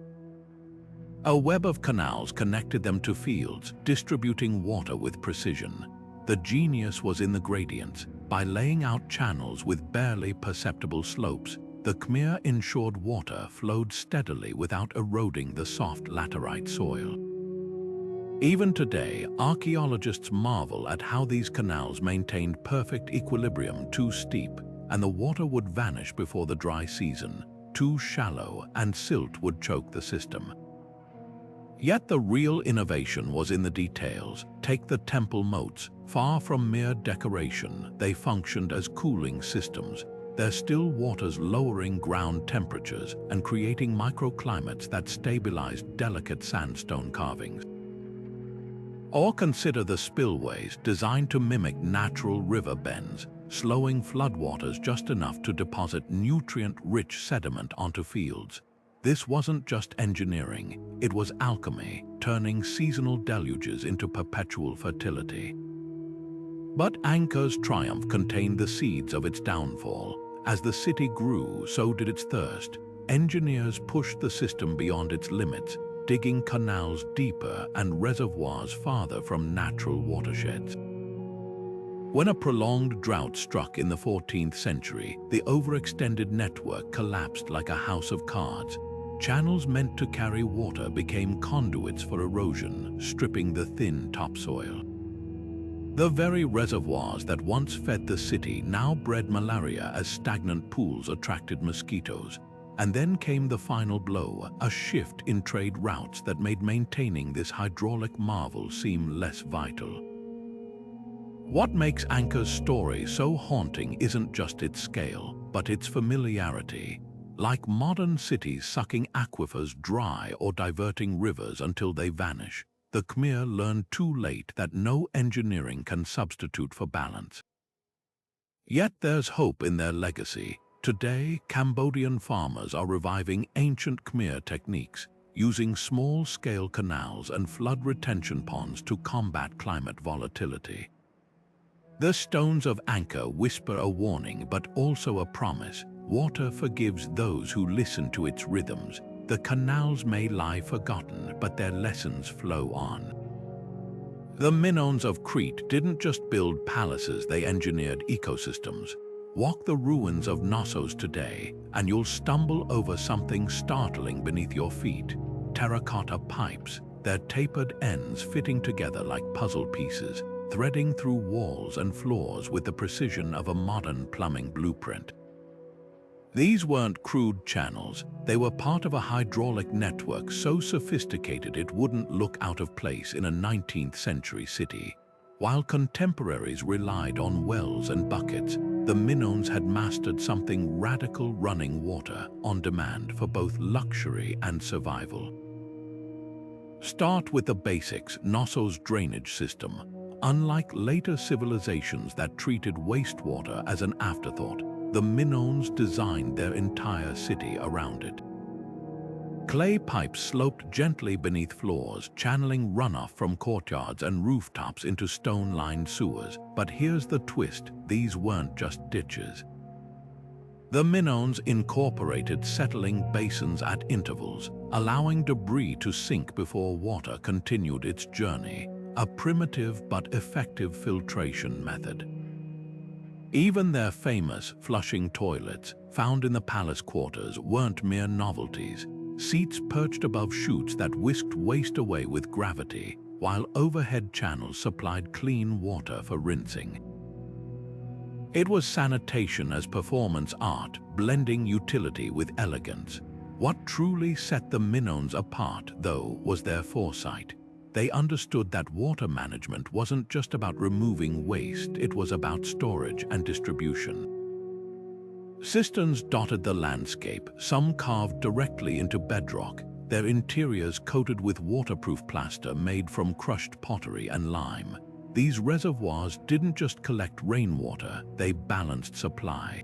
A web of canals connected them to fields, distributing water with precision. The genius was in the gradients. By laying out channels with barely perceptible slopes, the Khmer ensured water flowed steadily without eroding the soft laterite soil. Even today, archaeologists marvel at how these canals maintained perfect equilibrium. Too steep, and the water would vanish before the dry season. Too shallow, and silt would choke the system. Yet the real innovation was in the details. Take the temple moats. Far from mere decoration, they functioned as cooling systems, their still waters lowering ground temperatures and creating microclimates that stabilized delicate sandstone carvings. Or consider the spillways, designed to mimic natural river bends, slowing floodwaters just enough to deposit nutrient-rich sediment onto fields. This wasn't just engineering, it was alchemy, turning seasonal deluges into perpetual fertility. But Angkor's triumph contained the seeds of its downfall. As the city grew, so did its thirst. Engineers pushed the system beyond its limits, digging canals deeper and reservoirs farther from natural watersheds. When a prolonged drought struck in the 14th century, the overextended network collapsed like a house of cards. Channels meant to carry water became conduits for erosion, stripping the thin topsoil. The very reservoirs that once fed the city now bred malaria as stagnant pools attracted mosquitoes. And then came the final blow, a shift in trade routes that made maintaining this hydraulic marvel seem less vital. What makes Angkor's story so haunting isn't just its scale, but its familiarity. Like modern cities sucking aquifers dry or diverting rivers until they vanish, the Khmer learned too late that no engineering can substitute for balance. Yet there's hope in their legacy. Today, Cambodian farmers are reviving ancient Khmer techniques, using small-scale canals and flood retention ponds to combat climate volatility. The stones of Angkor whisper a warning but also a promise. Water forgives those who listen to its rhythms. The canals may lie forgotten, but their lessons flow on. The Minoans of Crete didn't just build palaces, they engineered ecosystems. Walk the ruins of Knossos today, and you'll stumble over something startling beneath your feet. Terracotta pipes, their tapered ends fitting together like puzzle pieces, threading through walls and floors with the precision of a modern plumbing blueprint. These weren't crude channels, they were part of a hydraulic network so sophisticated it wouldn't look out of place in a 19th century city. While contemporaries relied on wells and buckets, the Minoans had mastered something radical: running water on demand for both luxury and survival. Start with the basics. Knossos' drainage system. Unlike later civilizations that treated wastewater as an afterthought, the Minoans designed their entire city around it. Clay pipes sloped gently beneath floors, channeling runoff from courtyards and rooftops into stone-lined sewers. But here's the twist: these weren't just ditches. The Minoans incorporated settling basins at intervals, allowing debris to sink before water continued its journey. A primitive but effective filtration method. Even their famous flushing toilets, found in the palace quarters, weren't mere novelties. Seats perched above chutes that whisked waste away with gravity, while overhead channels supplied clean water for rinsing. It was sanitation as performance art, blending utility with elegance. What truly set the Minoans apart, though, was their foresight. They understood that water management wasn't just about removing waste, it was about storage and distribution. Cisterns dotted the landscape, some carved directly into bedrock, their interiors coated with waterproof plaster made from crushed pottery and lime. These reservoirs didn't just collect rainwater, they balanced supply.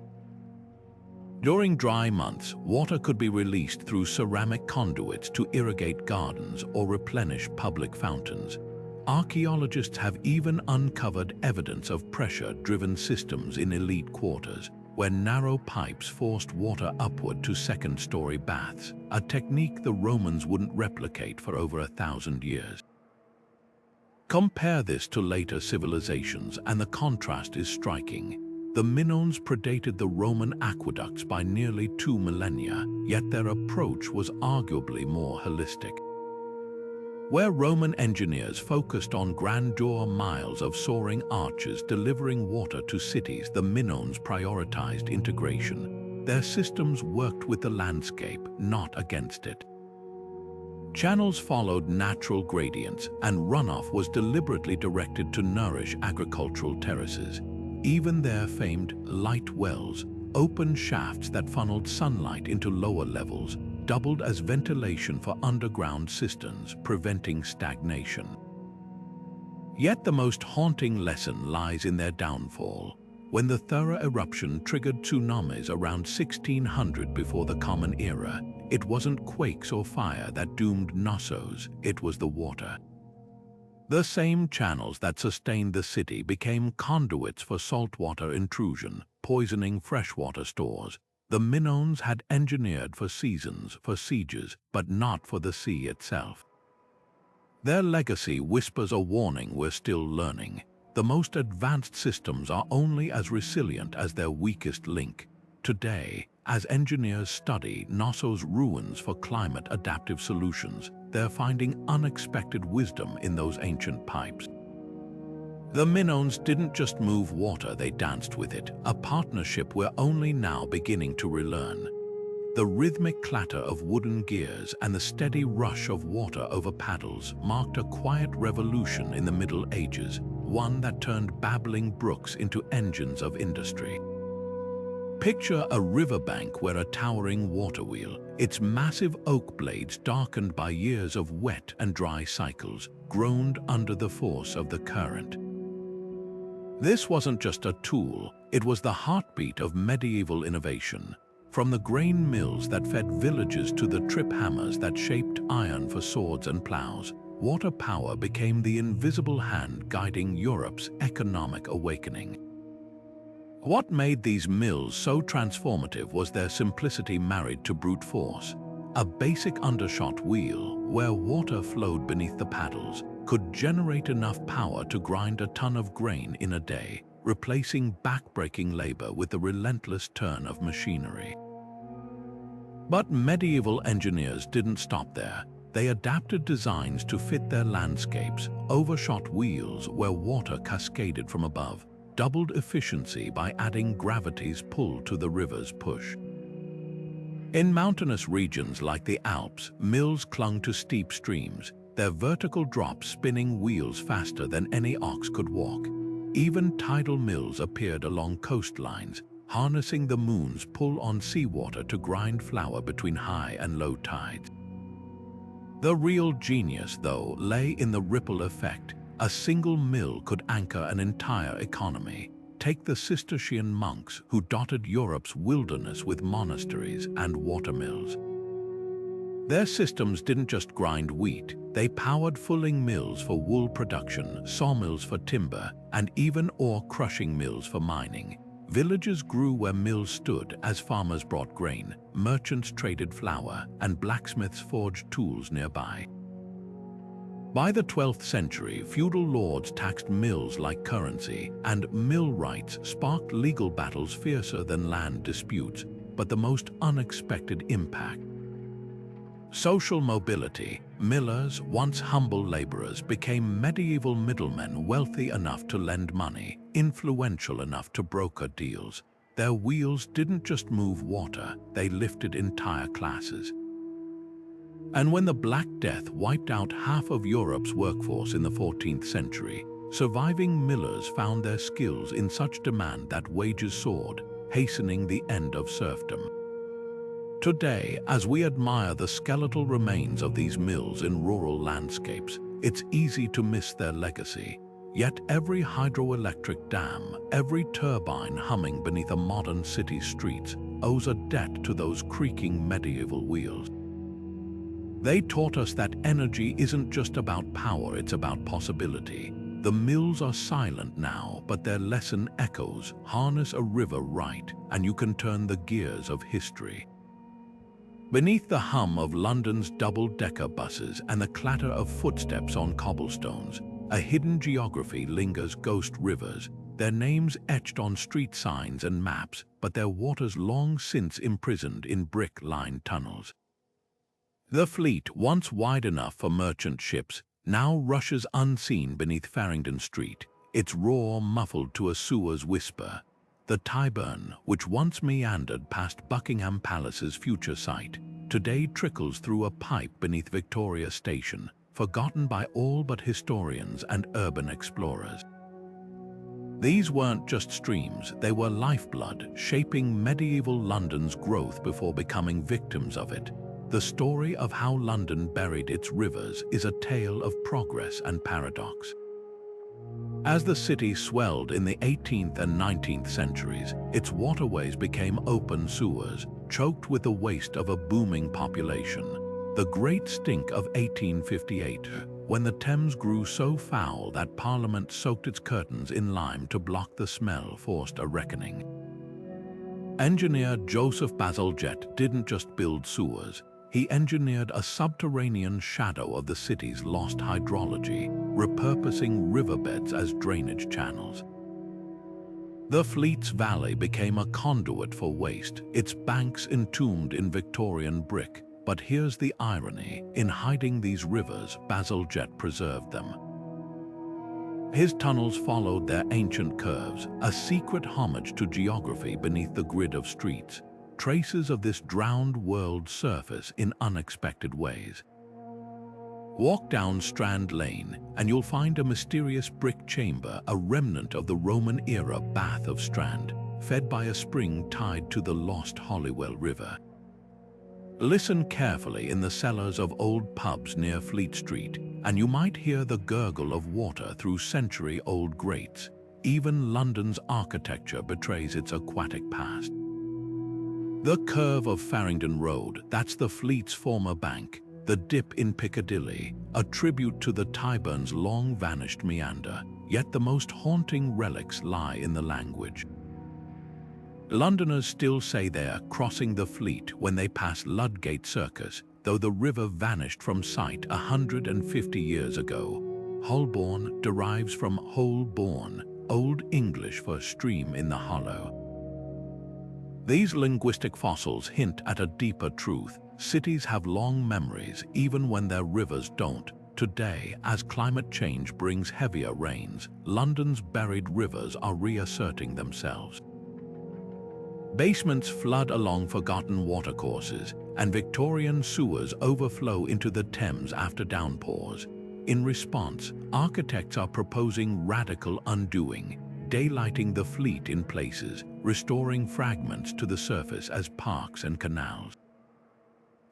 During dry months, water could be released through ceramic conduits to irrigate gardens or replenish public fountains. Archaeologists have even uncovered evidence of pressure-driven systems in elite quarters, where narrow pipes forced water upward to second-story baths, a technique the Romans wouldn't replicate for over 1,000 years. Compare this to later civilizations, and the contrast is striking. The Minoans predated the Roman aqueducts by nearly 2 millennia, yet their approach was arguably more holistic. Where Roman engineers focused on grandeur, miles of soaring arches delivering water to cities, the Minoans prioritized integration. Their systems worked with the landscape, not against it. Channels followed natural gradients, and runoff was deliberately directed to nourish agricultural terraces. Even their famed light wells, open shafts that funneled sunlight into lower levels, doubled as ventilation for underground cisterns, preventing stagnation. Yet the most haunting lesson lies in their downfall. When the thorough eruption triggered tsunamis around 1600 before the Common Era, it wasn't quakes or fire that doomed Knossos, it was the water. The same channels that sustained the city became conduits for saltwater intrusion, poisoning freshwater stores. The Minoans had engineered for seasons, for sieges, but not for the sea itself. Their legacy whispers a warning we're still learning. The most advanced systems are only as resilient as their weakest link. Today, as engineers study Knossos' ruins for climate-adaptive solutions, they're finding unexpected wisdom in those ancient pipes. The Minoans didn't just move water, they danced with it, a partnership we're only now beginning to relearn. The rhythmic clatter of wooden gears and the steady rush of water over paddles marked a quiet revolution in the Middle Ages, one that turned babbling brooks into engines of industry. Picture a riverbank where a towering water wheel, its massive oak blades darkened by years of wet and dry cycles, groaned under the force of the current. This wasn't just a tool, it was the heartbeat of medieval innovation. From the grain mills that fed villages to the trip hammers that shaped iron for swords and plows, water power became the invisible hand guiding Europe's economic awakening. What made these mills so transformative was their simplicity married to brute force. A basic undershot wheel, where water flowed beneath the paddles, could generate enough power to grind a ton of grain in a day, replacing back-breaking labor with the relentless turn of machinery. But medieval engineers didn't stop there. They adapted designs to fit their landscapes, overshot wheels where water cascaded from above, doubled efficiency by adding gravity's pull to the river's push. In mountainous regions like the Alps, mills clung to steep streams, their vertical drops spinning wheels faster than any ox could walk. Even tidal mills appeared along coastlines, harnessing the moon's pull on seawater to grind flour between high and low tides. The real genius, though, lay in the ripple effect. A single mill could anchor an entire economy. Take the Cistercian monks who dotted Europe's wilderness with monasteries and watermills. Their systems didn't just grind wheat, they powered fulling mills for wool production, sawmills for timber, and even ore-crushing mills for mining. Villages grew where mills stood as farmers brought grain, merchants traded flour, and blacksmiths forged tools nearby. By the 12th century, feudal lords taxed mills like currency, and mill rights sparked legal battles fiercer than land disputes, but the most unexpected impact. Social mobility. Millers, once humble laborers, became medieval middlemen wealthy enough to lend money, influential enough to broker deals. Their wheels didn't just move water, they lifted entire classes. And when the Black Death wiped out half of Europe's workforce in the 14th century, surviving millers found their skills in such demand that wages soared, hastening the end of serfdom. Today, as we admire the skeletal remains of these mills in rural landscapes, it's easy to miss their legacy. Yet every hydroelectric dam, every turbine humming beneath a modern city's streets, owes a debt to those creaking medieval wheels. They taught us that energy isn't just about power, it's about possibility. The mills are silent now, but their lesson echoes. Harness a river right, and you can turn the gears of history. Beneath the hum of London's double-decker buses and the clatter of footsteps on cobblestones, a hidden geography lingers. Ghost rivers, their names etched on street signs and maps, but their waters long since imprisoned in brick-lined tunnels. The fleet, once wide enough for merchant ships, now rushes unseen beneath Farringdon Street, its roar muffled to a sewer's whisper. The Tyburn, which once meandered past Buckingham Palace's future site, today trickles through a pipe beneath Victoria Station, forgotten by all but historians and urban explorers. These weren't just streams, they were lifeblood, shaping medieval London's growth before becoming victims of it. The story of how London buried its rivers is a tale of progress and paradox. As the city swelled in the 18th and 19th centuries, its waterways became open sewers, choked with the waste of a booming population. The Great Stink of 1858, when the Thames grew so foul that Parliament soaked its curtains in lime to block the smell, forced a reckoning. Engineer Joseph Bazalgette didn't just build sewers. He engineered a subterranean shadow of the city's lost hydrology, repurposing riverbeds as drainage channels. The Fleet's Valley became a conduit for waste, its banks entombed in Victorian brick. But here's the irony: in hiding these rivers, Bazalgette preserved them. His tunnels followed their ancient curves, a secret homage to geography beneath the grid of streets. Traces of this drowned world surface in unexpected ways. Walk down Strand Lane and you'll find a mysterious brick chamber, a remnant of the Roman-era Bath of Strand, fed by a spring tied to the lost Holywell River. Listen carefully in the cellars of old pubs near Fleet Street, and you might hear the gurgle of water through century-old grates. Even London's architecture betrays its aquatic past. The curve of Farringdon Road, that's the Fleet's former bank. The dip in Piccadilly, a tribute to the Tyburn's long-vanished meander, yet the most haunting relics lie in the language. Londoners still say they're crossing the Fleet when they pass Ludgate Circus, though the river vanished from sight 150 years ago. Holborn derives from Holborn, Old English for stream in the hollow. These linguistic fossils hint at a deeper truth. Cities have long memories, even when their rivers don't. Today, as climate change brings heavier rains, London's buried rivers are reasserting themselves. Basements flood along forgotten watercourses, and Victorian sewers overflow into the Thames after downpours. In response, architects are proposing radical undoing, daylighting the Fleet in places, restoring fragments to the surface as parks and canals.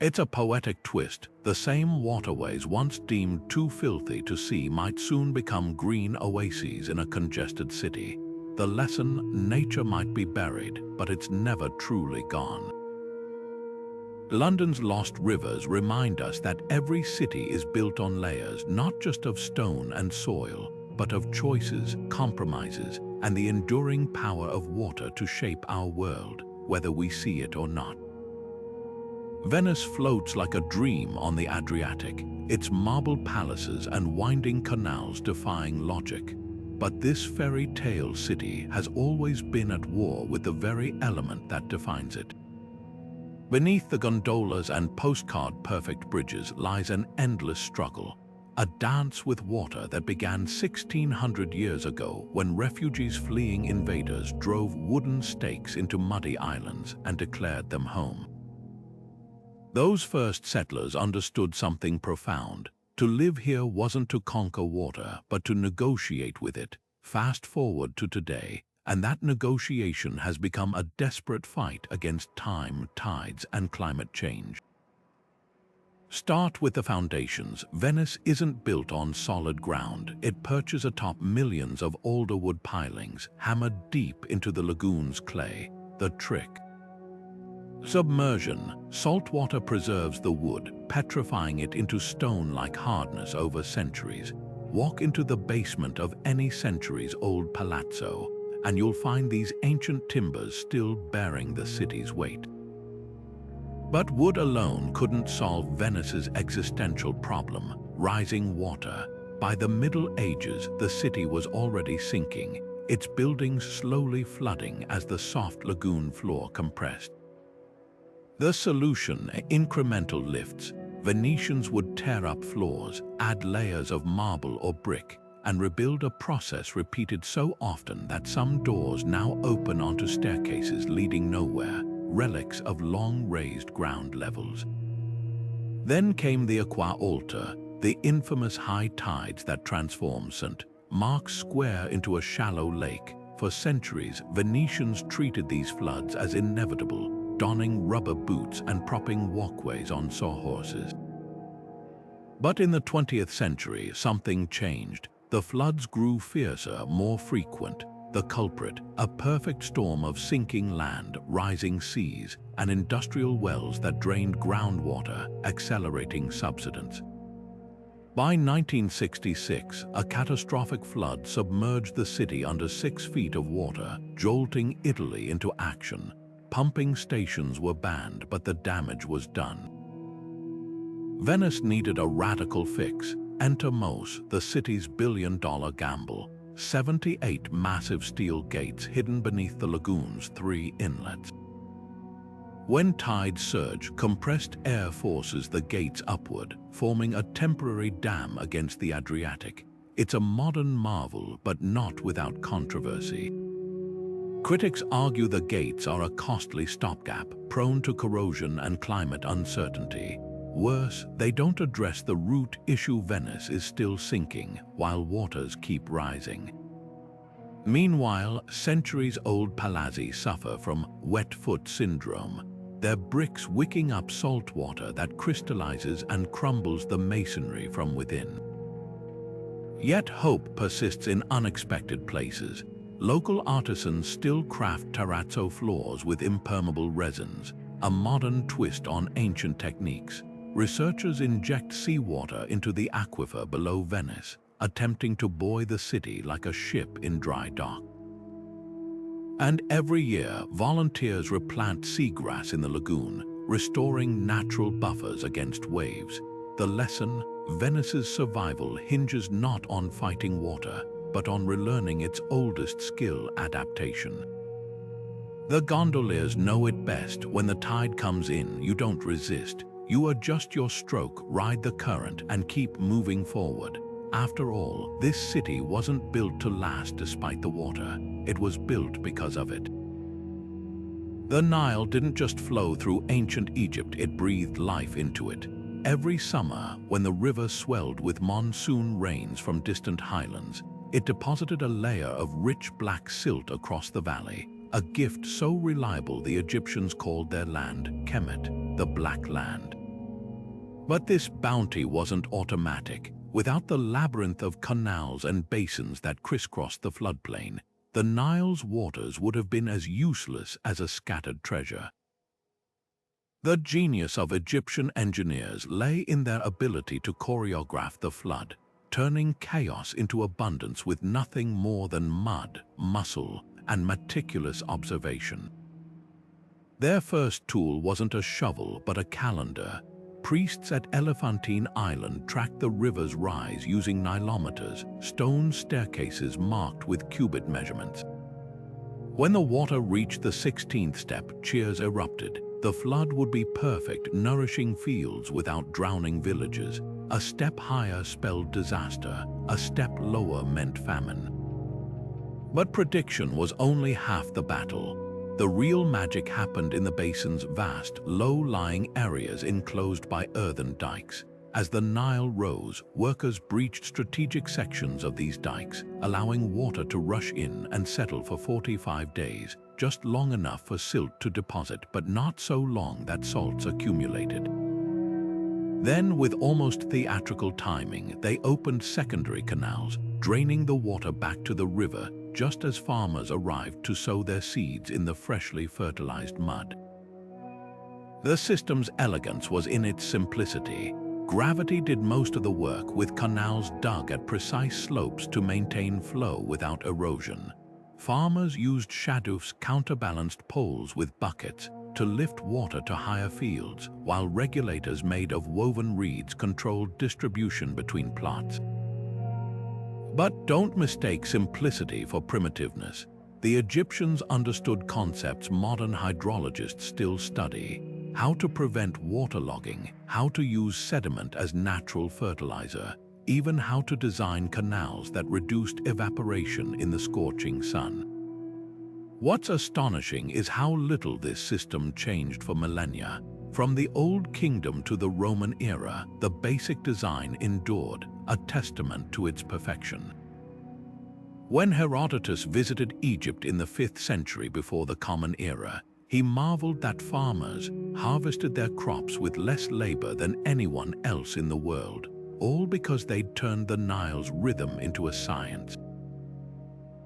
It's a poetic twist. The same waterways once deemed too filthy to see might soon become green oases in a congested city. The lesson: nature might be buried, but it's never truly gone. London's lost rivers remind us that every city is built on layers, not just of stone and soil, but of choices, compromises, and the enduring power of water to shape our world, whether we see it or not. Venice floats like a dream on the Adriatic, its marble palaces and winding canals defying logic. But this fairy tale city has always been at war with the very element that defines it. Beneath the gondolas and postcard-perfect bridges lies an endless struggle, a dance with water that began 1,600 years ago when refugees fleeing invaders drove wooden stakes into muddy islands and declared them home. Those first settlers understood something profound. To live here wasn't to conquer water, but to negotiate with it. Fast forward to today, and that negotiation has become a desperate fight against time, tides, and climate change. Start with the foundations. Venice isn't built on solid ground. It perches atop millions of alder wood pilings, hammered deep into the lagoon's clay. The trick: submersion. Salt water preserves the wood, petrifying it into stone-like hardness over centuries. Walk into the basement of any centuries-old palazzo, and you'll find these ancient timbers still bearing the city's weight. But wood alone couldn't solve Venice's existential problem: rising water. By the Middle Ages, the city was already sinking, its buildings slowly flooding as the soft lagoon floor compressed. The solution: incremental lifts. Venetians would tear up floors, add layers of marble or brick, and rebuild, a process repeated so often that some doors now open onto staircases leading nowhere, relics of long-raised ground levels. Then came the Aqua Alta, the infamous high tides that transformed St. Mark's Square into a shallow lake. For centuries, Venetians treated these floods as inevitable, donning rubber boots and propping walkways on sawhorses. But in the 20th century, something changed. The floods grew fiercer, more frequent. The culprit: a perfect storm of sinking land, rising seas, and industrial wells that drained groundwater, accelerating subsidence. By 1966, a catastrophic flood submerged the city under 6 feet of water, jolting Italy into action. Pumping stations were banned, but the damage was done. Venice needed a radical fix. Enter Mos, the city's billion-dollar gamble. 78 massive steel gates hidden beneath the lagoon's 3 inlets. When tides surge, compressed air forces the gates upward, forming a temporary dam against the Adriatic. It's a modern marvel, but not without controversy. Critics argue the gates are a costly stopgap, prone to corrosion and climate uncertainty, Worse, they don't address the root issue. Venice is still sinking while waters keep rising. Meanwhile, centuries-old palazzi suffer from wet foot syndrome, their bricks wicking up salt water that crystallizes and crumbles the masonry from within. Yet hope persists in unexpected places. Local artisans still craft terrazzo floors with impermeable resins, a modern twist on ancient techniques. Researchers inject seawater into the aquifer below Venice, attempting to buoy the city like a ship in dry dock. And every year, volunteers replant seagrass in the lagoon, restoring natural buffers against waves. The lesson: Venice's survival hinges not on fighting water, but on relearning its oldest skill, adaptation. The gondoliers know it best. When the tide comes in, you don't resist. You adjust your stroke, ride the current, and keep moving forward. After all, this city wasn't built to last despite the water. It was built because of it. The Nile didn't just flow through ancient Egypt, it breathed life into it. Every summer, when the river swelled with monsoon rains from distant highlands, it deposited a layer of rich black silt across the valley, a gift so reliable the Egyptians called their land Kemet, the Black Land. But this bounty wasn't automatic. Without the labyrinth of canals and basins that crisscrossed the floodplain, the Nile's waters would have been as useless as a scattered treasure. The genius of Egyptian engineers lay in their ability to choreograph the flood, turning chaos into abundance with nothing more than mud, muscle, and meticulous observation. Their first tool wasn't a shovel but a calendar. Priests at Elephantine Island tracked the river's rise using nilometers, stone staircases marked with cubit measurements. When the water reached the 16th step, cheers erupted. The flood would be perfect, nourishing fields without drowning villages. A step higher spelled disaster, a step lower meant famine. But prediction was only half the battle. The real magic happened in the basin's vast, low-lying areas enclosed by earthen dikes. As the Nile rose, workers breached strategic sections of these dikes, allowing water to rush in and settle for 45 days, just long enough for silt to deposit, but not so long that salts accumulated. Then, with almost theatrical timing, they opened secondary canals, draining the water back to the river just as farmers arrived to sow their seeds in the freshly fertilized mud. The system's elegance was in its simplicity. Gravity did most of the work, with canals dug at precise slopes to maintain flow without erosion. Farmers used shadows, counterbalanced poles with buckets, to lift water to higher fields, while regulators made of woven reeds controlled distribution between plots. But don't mistake simplicity for primitiveness. The Egyptians understood concepts modern hydrologists still study: how to prevent waterlogging, how to use sediment as natural fertilizer, even how to design canals that reduced evaporation in the scorching sun. What's astonishing is how little this system changed for millennia. From the Old Kingdom to the Roman era, the basic design endured, a testament to its perfection. When Herodotus visited Egypt in the 5th century before the Common Era, he marveled that farmers harvested their crops with less labor than anyone else in the world, all because they'd turned the Nile's rhythm into a science.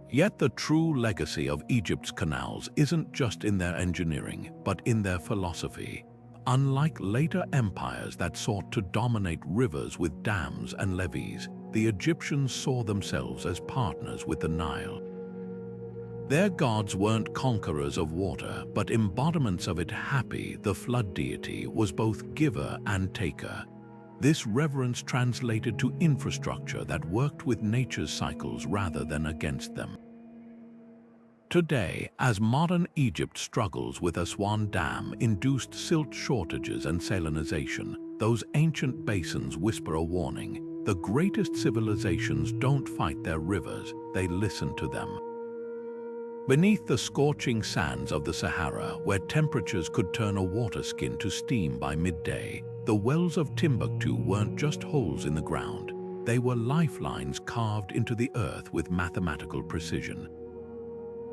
Yet the true legacy of Egypt's canals isn't just in their engineering, but in their philosophy. Unlike later empires that sought to dominate rivers with dams and levees, the Egyptians saw themselves as partners with the Nile. Their gods weren't conquerors of water, but embodiments of it. Happy, the flood deity, was both giver and taker. This reverence translated to infrastructure that worked with nature's cycles rather than against them. Today, as modern Egypt struggles with Aswan Dam-induced silt shortages and salinization, those ancient basins whisper a warning. The greatest civilizations don't fight their rivers, they listen to them. Beneath the scorching sands of the Sahara, where temperatures could turn a water skin to steam by midday, the wells of Timbuktu weren't just holes in the ground. They were lifelines carved into the earth with mathematical precision.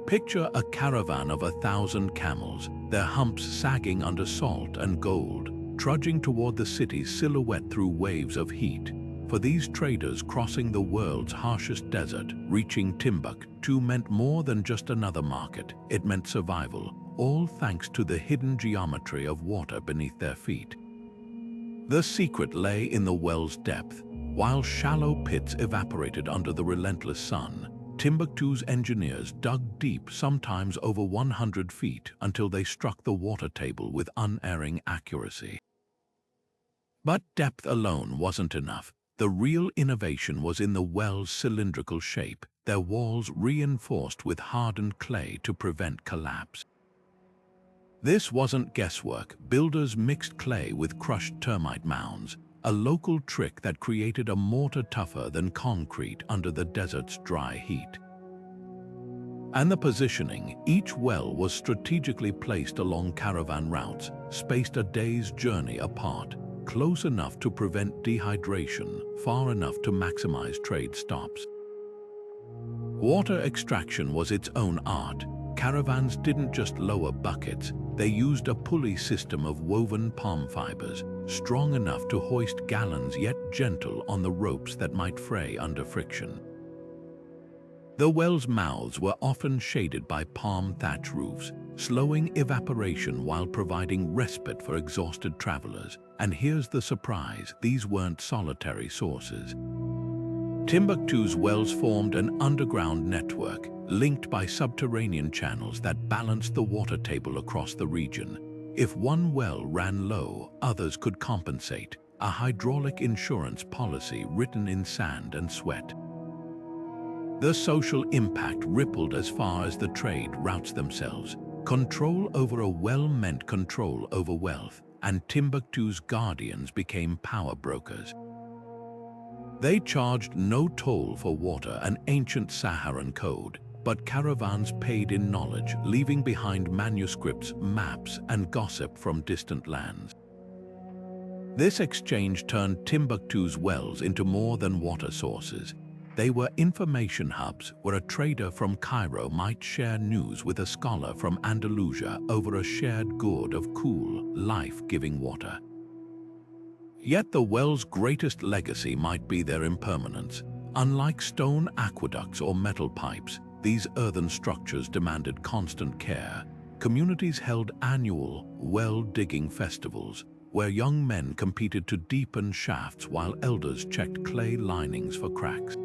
Picture a caravan of 1,000 camels, their humps sagging under salt and gold, trudging toward the city's silhouette through waves of heat. For these traders crossing the world's harshest desert, reaching Timbuktu meant more than just another market. It meant survival, all thanks to the hidden geometry of water beneath their feet. The secret lay in the well's depth. While shallow pits evaporated under the relentless sun, Timbuktu's engineers dug deep, sometimes over 100 feet, until they struck the water table with unerring accuracy. But depth alone wasn't enough. The real innovation was in the well's cylindrical shape, their walls reinforced with hardened clay to prevent collapse. This wasn't guesswork. Builders mixed clay with crushed termite mounds, a local trick that created a mortar tougher than concrete under the desert's dry heat. And the positioning, each well was strategically placed along caravan routes, spaced a day's journey apart, close enough to prevent dehydration, far enough to maximize trade stops. Water extraction was its own art. Caravans didn't just lower buckets, they used a pulley system of woven palm fibers, strong enough to hoist gallons yet gentle on the ropes that might fray under friction. The wells' mouths were often shaded by palm thatch roofs, slowing evaporation while providing respite for exhausted travelers. And here's the surprise, these weren't solitary sources. Timbuktu's wells formed an underground network, linked by subterranean channels that balanced the water table across the region. If one well ran low, others could compensate, a hydraulic insurance policy written in sand and sweat. The social impact rippled as far as the trade routes themselves. Control over a well meant control over wealth, and Timbuktu's guardians became power brokers. They charged no toll for water, an ancient Saharan code, but caravans paid in knowledge, leaving behind manuscripts, maps, and gossip from distant lands. This exchange turned Timbuktu's wells into more than water sources. They were information hubs where a trader from Cairo might share news with a scholar from Andalusia over a shared gourd of cool, life-giving water. Yet the well's greatest legacy might be their impermanence. Unlike stone aqueducts or metal pipes, these earthen structures demanded constant care. Communities held annual well-digging festivals, where young men competed to deepen shafts while elders checked clay linings for cracks.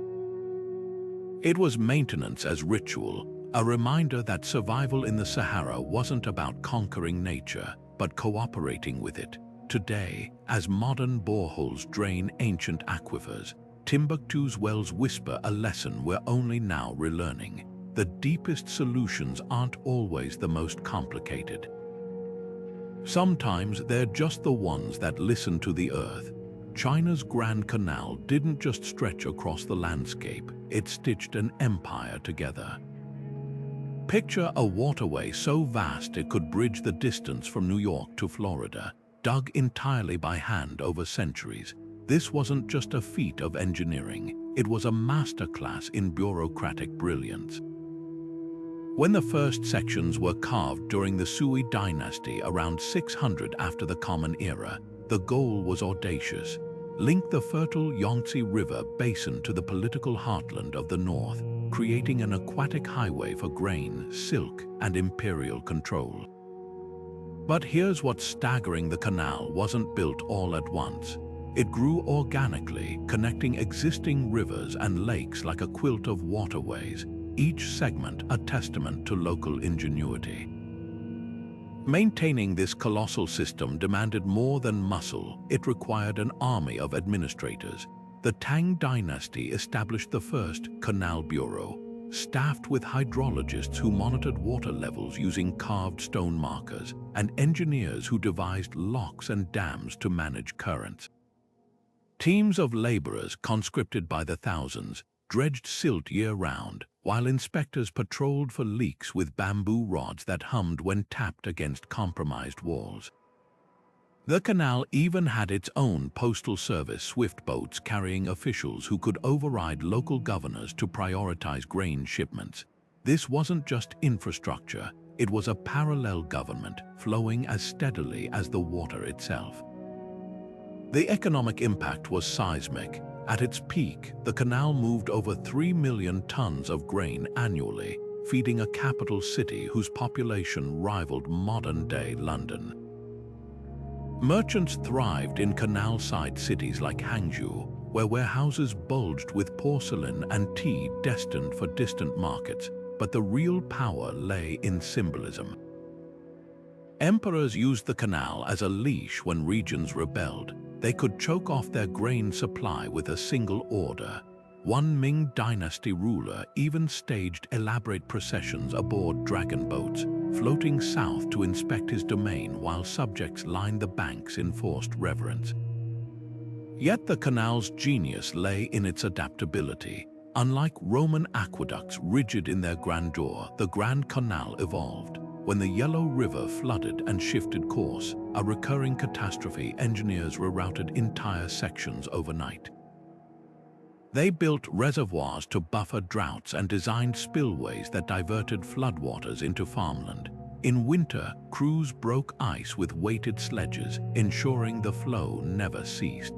It was maintenance as ritual, a reminder that survival in the Sahara wasn't about conquering nature, but cooperating with it. Today, as modern boreholes drain ancient aquifers, Timbuktu's wells whisper a lesson we're only now relearning. The deepest solutions aren't always the most complicated. Sometimes they're just the ones that listen to the earth. China's Grand Canal didn't just stretch across the landscape, it stitched an empire together. Picture a waterway so vast it could bridge the distance from New York to Florida, dug entirely by hand over centuries. This wasn't just a feat of engineering, it was a masterclass in bureaucratic brilliance. When the first sections were carved during the Sui dynasty around 600 after the Common Era, the goal was audacious: link the fertile Yangtze River basin to the political heartland of the north, creating an aquatic highway for grain, silk, and imperial control. But here's what's staggering: the canal wasn't built all at once. It grew organically, connecting existing rivers and lakes like a quilt of waterways, each segment a testament to local ingenuity. Maintaining this colossal system demanded more than muscle, it required an army of administrators. The Tang dynasty established the first Canal Bureau, staffed with hydrologists who monitored water levels using carved stone markers, and engineers who devised locks and dams to manage currents. Teams of laborers, conscripted by the thousands, dredged silt year-round, while inspectors patrolled for leaks with bamboo rods that hummed when tapped against compromised walls. The canal even had its own postal service swift boats carrying officials who could override local governors to prioritize grain shipments. This wasn't just infrastructure, it was a parallel government flowing as steadily as the water itself. The economic impact was seismic. At its peak, the canal moved over 3 million tons of grain annually, feeding a capital city whose population rivaled modern-day London. Merchants thrived in canal-side cities like Hangzhou, where warehouses bulged with porcelain and tea destined for distant markets, but the real power lay in symbolism. Emperors used the canal as a leash when regions rebelled. They could choke off their grain supply with a single order. One Ming dynasty ruler even staged elaborate processions aboard dragon boats, floating south to inspect his domain while subjects lined the banks in forced reverence. Yet the canal's genius lay in its adaptability. Unlike Roman aqueducts rigid in their grandeur, the Grand Canal evolved. When the Yellow River flooded and shifted course, a recurring catastrophe, engineers rerouted entire sections overnight. They built reservoirs to buffer droughts and designed spillways that diverted floodwaters into farmland. In winter, crews broke ice with weighted sledges, ensuring the flow never ceased.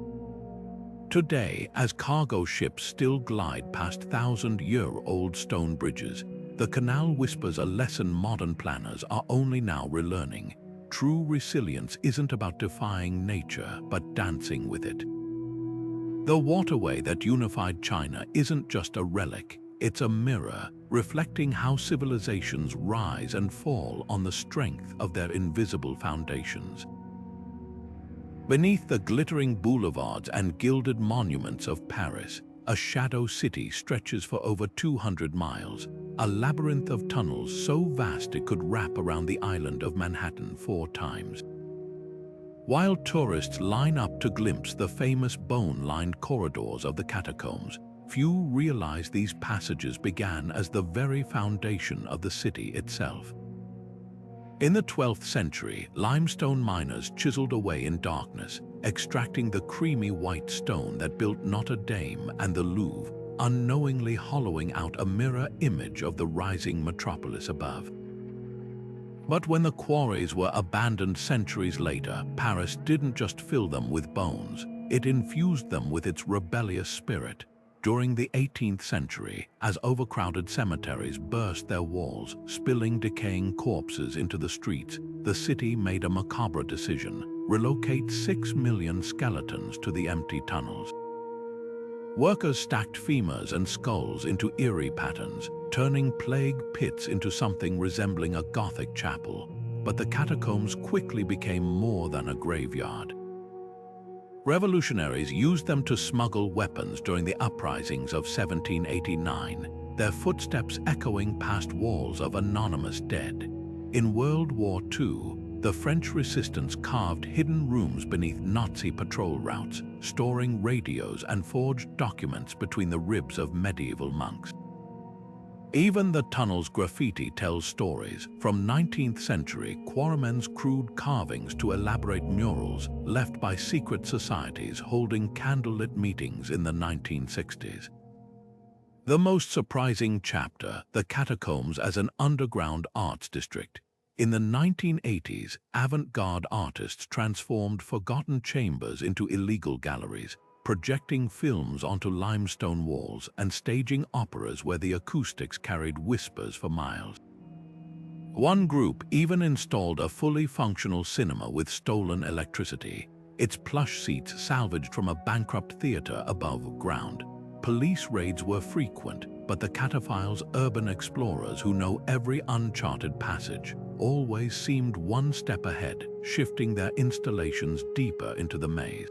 Today, as cargo ships still glide past thousand-year-old stone bridges, the canal whispers a lesson modern planners are only now relearning. True resilience isn't about defying nature, but dancing with it. The waterway that unified China isn't just a relic, it's a mirror, reflecting how civilizations rise and fall on the strength of their invisible foundations. Beneath the glittering boulevards and gilded monuments of Paris, a shadow city stretches for over 200 miles, a labyrinth of tunnels so vast it could wrap around the island of Manhattan 4 times. While tourists line up to glimpse the famous bone-lined corridors of the catacombs, few realize these passages began as the very foundation of the city itself. In the 12th century, limestone miners chiseled away in darkness, extracting the creamy white stone that built Notre Dame and the Louvre, unknowingly hollowing out a mirror image of the rising metropolis above. But when the quarries were abandoned centuries later, Paris didn't just fill them with bones, it infused them with its rebellious spirit. During the 18th century, as overcrowded cemeteries burst their walls, spilling decaying corpses into the streets, the city made a macabre decision: relocate 6 million skeletons to the empty tunnels. Workers stacked femurs and skulls into eerie patterns, turning plague pits into something resembling a Gothic chapel. But the catacombs quickly became more than a graveyard. Revolutionaries used them to smuggle weapons during the uprisings of 1789, their footsteps echoing past walls of anonymous dead. In World War II, the French resistance carved hidden rooms beneath Nazi patrol routes, storing radios and forged documents between the ribs of medieval monks. Even the tunnel's graffiti tells stories, from 19th century quarrymen's crude carvings to elaborate murals left by secret societies holding candlelit meetings in the 1960s. The most surprising chapter, the catacombs as an underground arts district. In the 1980s, avant-garde artists transformed forgotten chambers into illegal galleries, projecting films onto limestone walls and staging operas where the acoustics carried whispers for miles. One group even installed a fully functional cinema with stolen electricity, its plush seats salvaged from a bankrupt theater above ground. Police raids were frequent, but the cataphiles' urban explorers who know every uncharted passage always seemed one step ahead, shifting their installations deeper into the maze.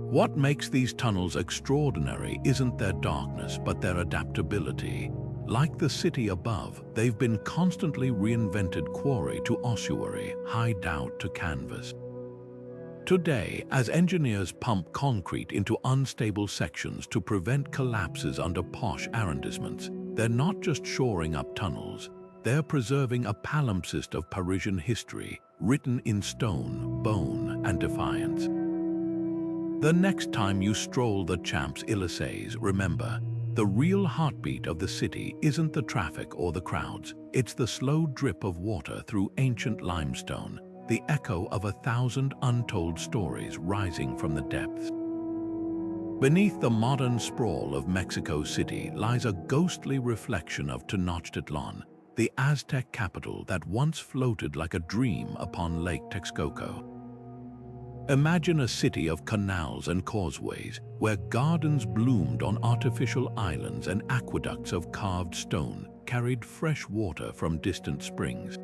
What makes these tunnels extraordinary isn't their darkness, but their adaptability. Like the city above, they've been constantly reinvented, quarry to ossuary, hideout to canvas. Today, as engineers pump concrete into unstable sections to prevent collapses under posh arrondissements, they're not just shoring up tunnels, they're preserving a palimpsest of Parisian history, written in stone, bone, and defiance. The next time you stroll the Champs-Élysées, remember, the real heartbeat of the city isn't the traffic or the crowds, it's the slow drip of water through ancient limestone, the echo of 1,000 untold stories rising from the depths. Beneath the modern sprawl of Mexico City lies a ghostly reflection of Tenochtitlan, the Aztec capital that once floated like a dream upon Lake Texcoco. Imagine a city of canals and causeways, where gardens bloomed on artificial islands and aqueducts of carved stone carried fresh water from distant springs.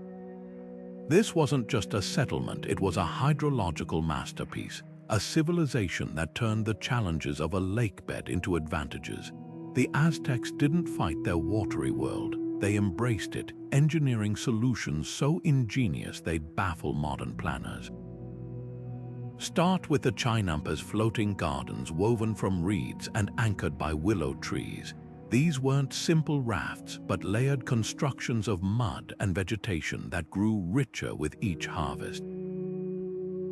This wasn't just a settlement, it was a hydrological masterpiece, a civilization that turned the challenges of a lakebed into advantages. The Aztecs didn't fight their watery world, they embraced it, engineering solutions so ingenious they'd baffle modern planners. Start with the Chinampas floating gardens woven from reeds and anchored by willow trees. These weren't simple rafts, but layered constructions of mud and vegetation that grew richer with each harvest.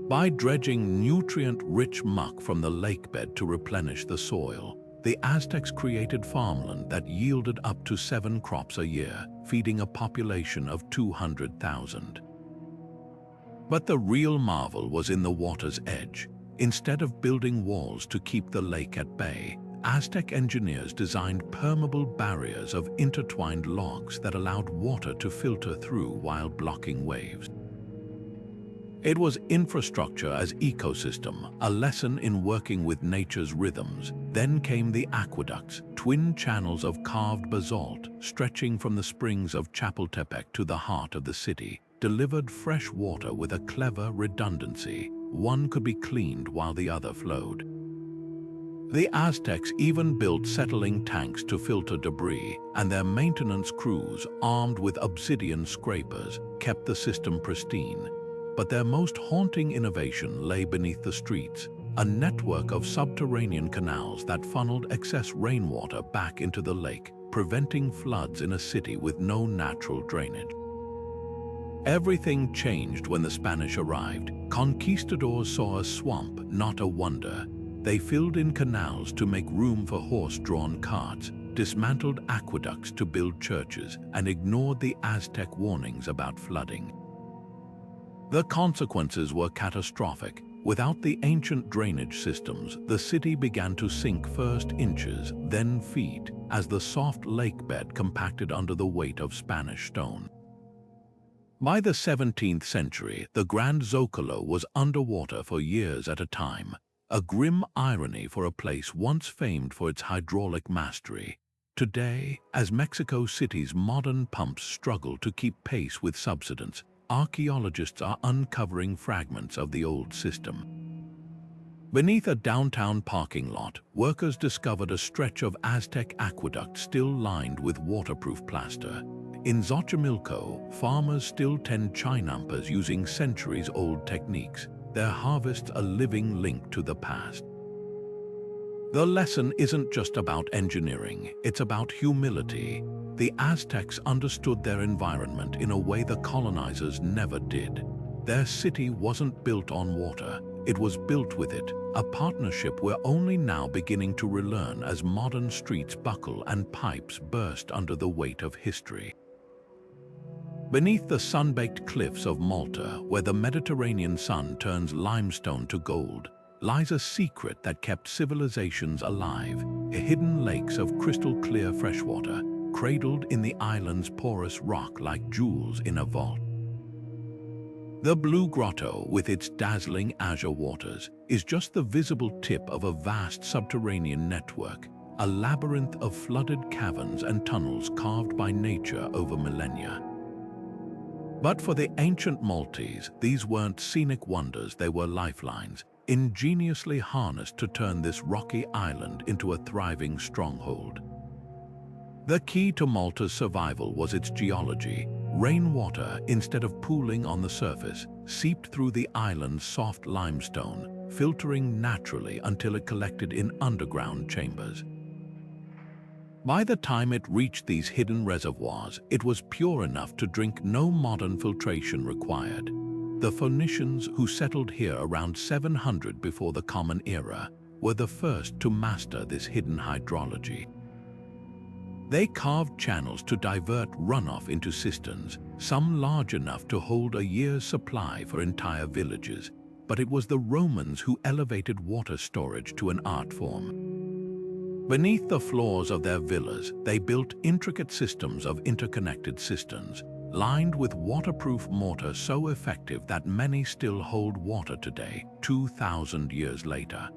By dredging nutrient-rich muck from the lakebed to replenish the soil, the Aztecs created farmland that yielded up to 7 crops a year, feeding a population of 200,000. But the real marvel was in the water's edge. Instead of building walls to keep the lake at bay, Aztec engineers designed permeable barriers of intertwined logs that allowed water to filter through while blocking waves. It was infrastructure as ecosystem, a lesson in working with nature's rhythms. Then came the aqueducts, twin channels of carved basalt stretching from the springs of Chapultepec to the heart of the city, delivered fresh water with a clever redundancy. One could be cleaned while the other flowed. The Aztecs even built settling tanks to filter debris, and their maintenance crews, armed with obsidian scrapers, kept the system pristine. But their most haunting innovation lay beneath the streets, a network of subterranean canals that funneled excess rainwater back into the lake, preventing floods in a city with no natural drainage. Everything changed when the Spanish arrived. Conquistadors saw a swamp, not a wonder. They filled in canals to make room for horse-drawn carts, dismantled aqueducts to build churches, and ignored the Aztec warnings about flooding. The consequences were catastrophic. Without the ancient drainage systems, the city began to sink first inches, then feet, as the soft lakebed compacted under the weight of Spanish stone. By the 17th century, the Grand Zocalo was underwater for years at a time, a grim irony for a place once famed for its hydraulic mastery. Today, as Mexico City's modern pumps struggle to keep pace with subsidence, archaeologists are uncovering fragments of the old system. Beneath a downtown parking lot, workers discovered a stretch of Aztec aqueduct still lined with waterproof plaster. In Xochimilco, farmers still tend chinampas using centuries-old techniques, their harvests a living link to the past. The lesson isn't just about engineering, it's about humility. The Aztecs understood their environment in a way the colonizers never did. Their city wasn't built on water, it was built with it, a partnership we're only now beginning to relearn as modern streets buckle and pipes burst under the weight of history. Beneath the sun-baked cliffs of Malta, where the Mediterranean sun turns limestone to gold, lies a secret that kept civilizations alive, hidden lakes of crystal-clear freshwater, cradled in the island's porous rock like jewels in a vault. The Blue Grotto, with its dazzling azure waters, is just the visible tip of a vast subterranean network, a labyrinth of flooded caverns and tunnels carved by nature over millennia. But for the ancient Maltese, these weren't scenic wonders, they were lifelines, ingeniously harnessed to turn this rocky island into a thriving stronghold. The key to Malta's survival was its geology. Rainwater, instead of pooling on the surface, seeped through the island's soft limestone, filtering naturally until it collected in underground chambers. By the time it reached these hidden reservoirs, it was pure enough to drink, no modern filtration required. The Phoenicians, who settled here around 700 before the Common Era, were the first to master this hidden hydrology. They carved channels to divert runoff into cisterns, some large enough to hold a year's supply for entire villages. But it was the Romans who elevated water storage to an art form. Beneath the floors of their villas, they built intricate systems of interconnected cisterns, lined with waterproof mortar so effective that many still hold water today, 2,000 years later.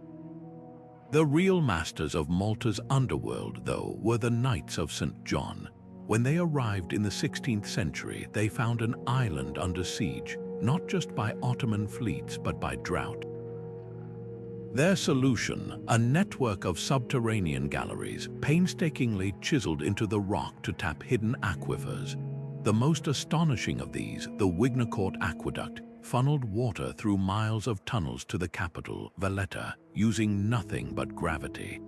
The real masters of Malta's underworld, though, were the Knights of St. John. When they arrived in the 16th century, they found an island under siege, not just by Ottoman fleets but by drought. Their solution, a network of subterranean galleries painstakingly chiseled into the rock to tap hidden aquifers. The most astonishing of these, the Wignacourt Aqueduct, funneled water through miles of tunnels to the capital, Valletta, using nothing but gravity.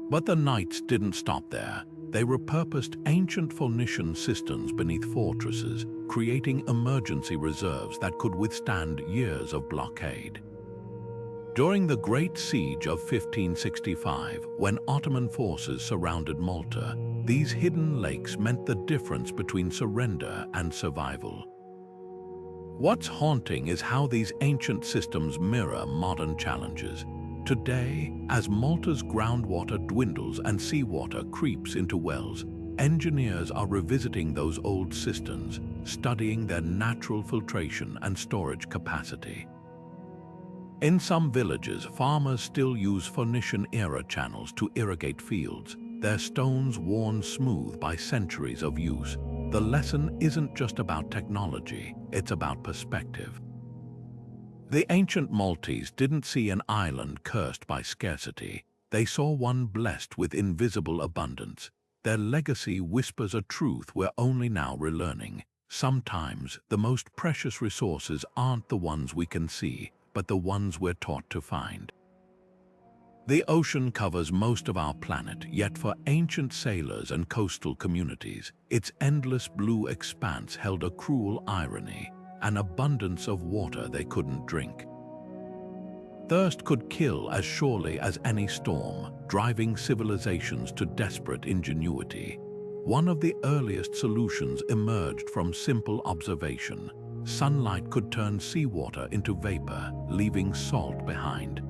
But the knights didn't stop there. They repurposed ancient Phoenician cisterns beneath fortresses, creating emergency reserves that could withstand years of blockade. During the Great Siege of 1565, when Ottoman forces surrounded Malta, these hidden lakes meant the difference between surrender and survival. What's haunting is how these ancient systems mirror modern challenges. Today, as Malta's groundwater dwindles and seawater creeps into wells, engineers are revisiting those old cisterns, studying their natural filtration and storage capacity. In some villages, farmers still use Phoenician-era channels to irrigate fields, their stones worn smooth by centuries of use. The lesson isn't just about technology, it's about perspective. The ancient Maltese didn't see an island cursed by scarcity. They saw one blessed with invisible abundance. Their legacy whispers a truth we're only now relearning. Sometimes the most precious resources aren't the ones we can see, but the ones we're taught to find. The ocean covers most of our planet, yet for ancient sailors and coastal communities, its endless blue expanse held a cruel irony, an abundance of water they couldn't drink. Thirst could kill as surely as any storm, driving civilizations to desperate ingenuity. One of the earliest solutions emerged from simple observation. Sunlight could turn seawater into vapor, leaving salt behind.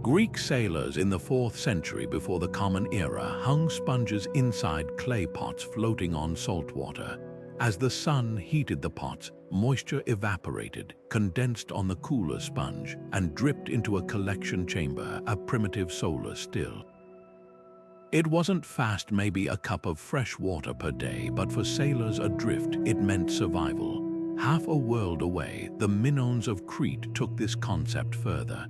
Greek sailors in the 4th century before the Common Era hung sponges inside clay pots floating on salt water. As the sun heated the pots, moisture evaporated, condensed on the cooler sponge, and dripped into a collection chamber, a primitive solar still. It wasn't fast, maybe a cup of fresh water per day, but for sailors adrift, it meant survival. Half a world away, the Minoans of Crete took this concept further.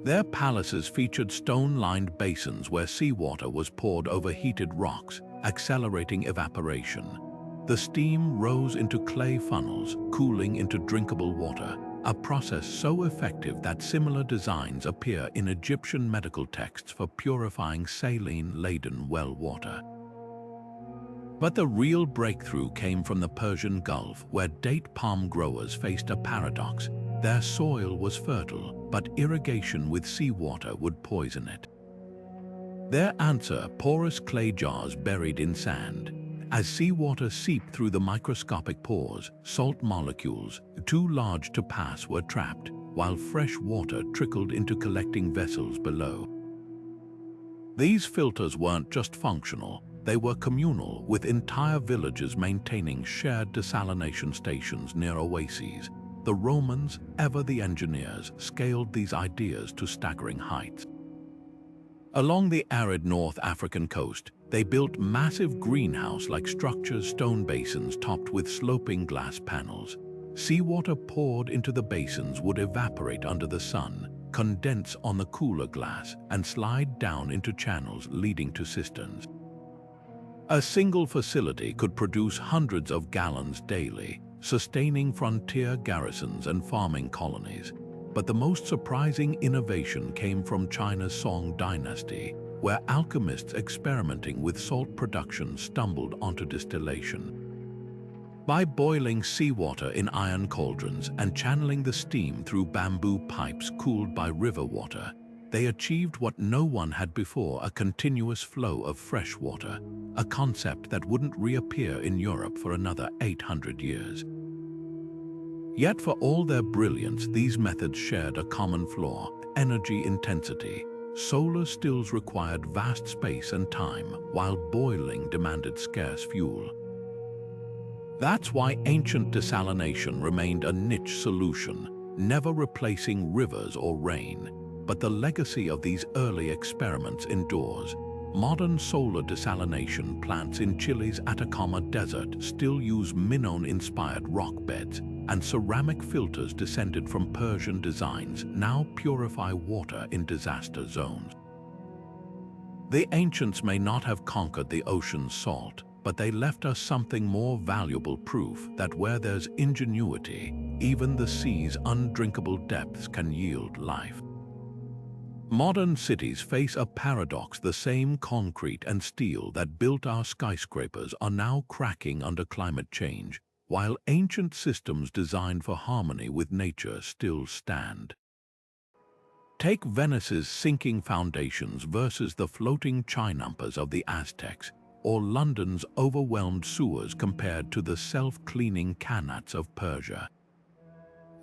Their palaces featured stone-lined basins where seawater was poured over heated rocks, accelerating evaporation. The steam rose into clay funnels, cooling into drinkable water, a process so effective that similar designs appear in Egyptian medical texts for purifying saline-laden well water. But the real breakthrough came from the Persian Gulf, where date palm growers faced a paradox. Their soil was fertile, but irrigation with seawater would poison it. Their answer, porous clay jars buried in sand. As seawater seeped through the microscopic pores, salt molecules, too large to pass, were trapped, while fresh water trickled into collecting vessels below. These filters weren't just functional, they were communal, with entire villages maintaining shared desalination stations near oases. The Romans, ever the engineers, scaled these ideas to staggering heights. Along the arid North African coast, they built massive greenhouse-like structures, stone basins topped with sloping glass panels. Seawater poured into the basins would evaporate under the sun, condense on the cooler glass, and slide down into channels leading to cisterns. A single facility could produce hundreds of gallons daily, sustaining frontier garrisons and farming colonies. But the most surprising innovation came from China's Song dynasty, where alchemists experimenting with salt production stumbled onto distillation. By boiling seawater in iron cauldrons and channeling the steam through bamboo pipes cooled by river water, they achieved what no one had before: a continuous flow of fresh water, a concept that wouldn't reappear in Europe for another 800 years. Yet for all their brilliance, these methods shared a common flaw: energy intensity. Solar stills required vast space and time, while boiling demanded scarce fuel. That's why ancient desalination remained a niche solution, never replacing rivers or rain. But the legacy of these early experiments endures. Modern solar desalination plants in Chile's Atacama Desert still use Minoan-inspired rock beds, and ceramic filters descended from Persian designs now purify water in disaster zones. The ancients may not have conquered the ocean's salt, but they left us something more valuable: proof that where there's ingenuity, even the sea's undrinkable depths can yield life. Modern cities face a paradox: the same concrete and steel that built our skyscrapers are now cracking under climate change, while ancient systems designed for harmony with nature still stand. Take Venice's sinking foundations versus the floating chinampas of the Aztecs, or London's overwhelmed sewers compared to the self-cleaning qanats of Persia.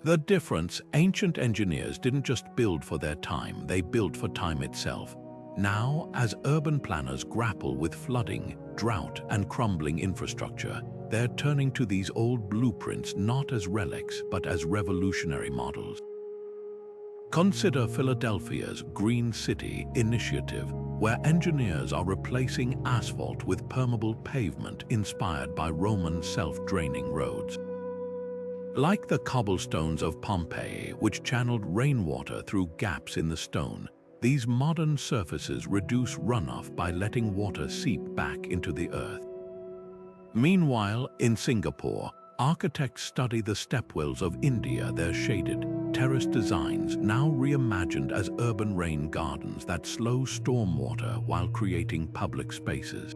The difference: ancient engineers didn't just build for their time, they built for time itself. Now, as urban planners grapple with flooding, drought, and crumbling infrastructure, they're turning to these old blueprints not as relics but as revolutionary models. Consider Philadelphia's Green City initiative, where engineers are replacing asphalt with permeable pavement inspired by Roman self-draining roads. Like the cobblestones of Pompeii, which channeled rainwater through gaps in the stone, these modern surfaces reduce runoff by letting water seep back into the earth. Meanwhile, in Singapore, architects study the stepwells of India, their shaded, terraced designs now reimagined as urban rain gardens that slow stormwater while creating public spaces.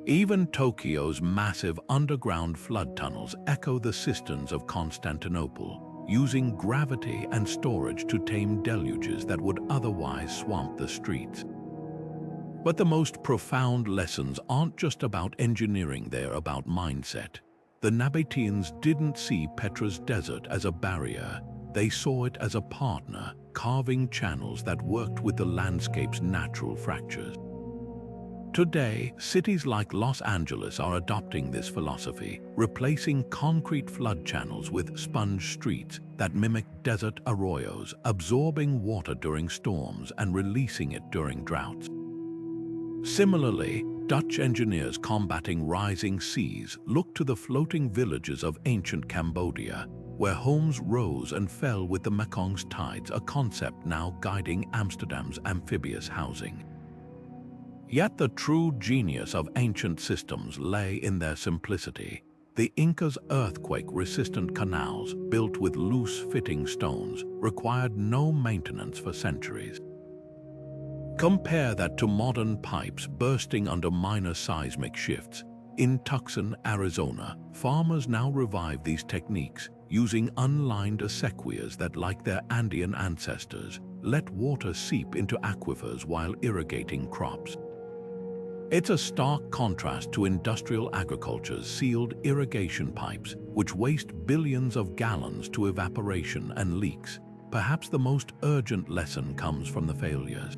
Even Tokyo's massive underground flood tunnels echo the cisterns of Constantinople, using gravity and storage to tame deluges that would otherwise swamp the streets. But the most profound lessons aren't just about engineering, they're about mindset. The Nabateans didn't see Petra's desert as a barrier, they saw it as a partner, carving channels that worked with the landscape's natural fractures. Today, cities like Los Angeles are adopting this philosophy, replacing concrete flood channels with sponge streets that mimic desert arroyos, absorbing water during storms and releasing it during droughts. Similarly, Dutch engineers combating rising seas looked to the floating villages of ancient Cambodia, where homes rose and fell with the Mekong's tides, a concept now guiding Amsterdam's amphibious housing. Yet the true genius of ancient systems lay in their simplicity. The Inca's earthquake-resistant canals, built with loose-fitting stones, required no maintenance for centuries. Compare that to modern pipes bursting under minor seismic shifts. In Tucson, Arizona, farmers now revive these techniques, using unlined acequias that, like their Andean ancestors, let water seep into aquifers while irrigating crops. It's a stark contrast to industrial agriculture's sealed irrigation pipes, which waste billions of gallons to evaporation and leaks. Perhaps the most urgent lesson comes from the failures.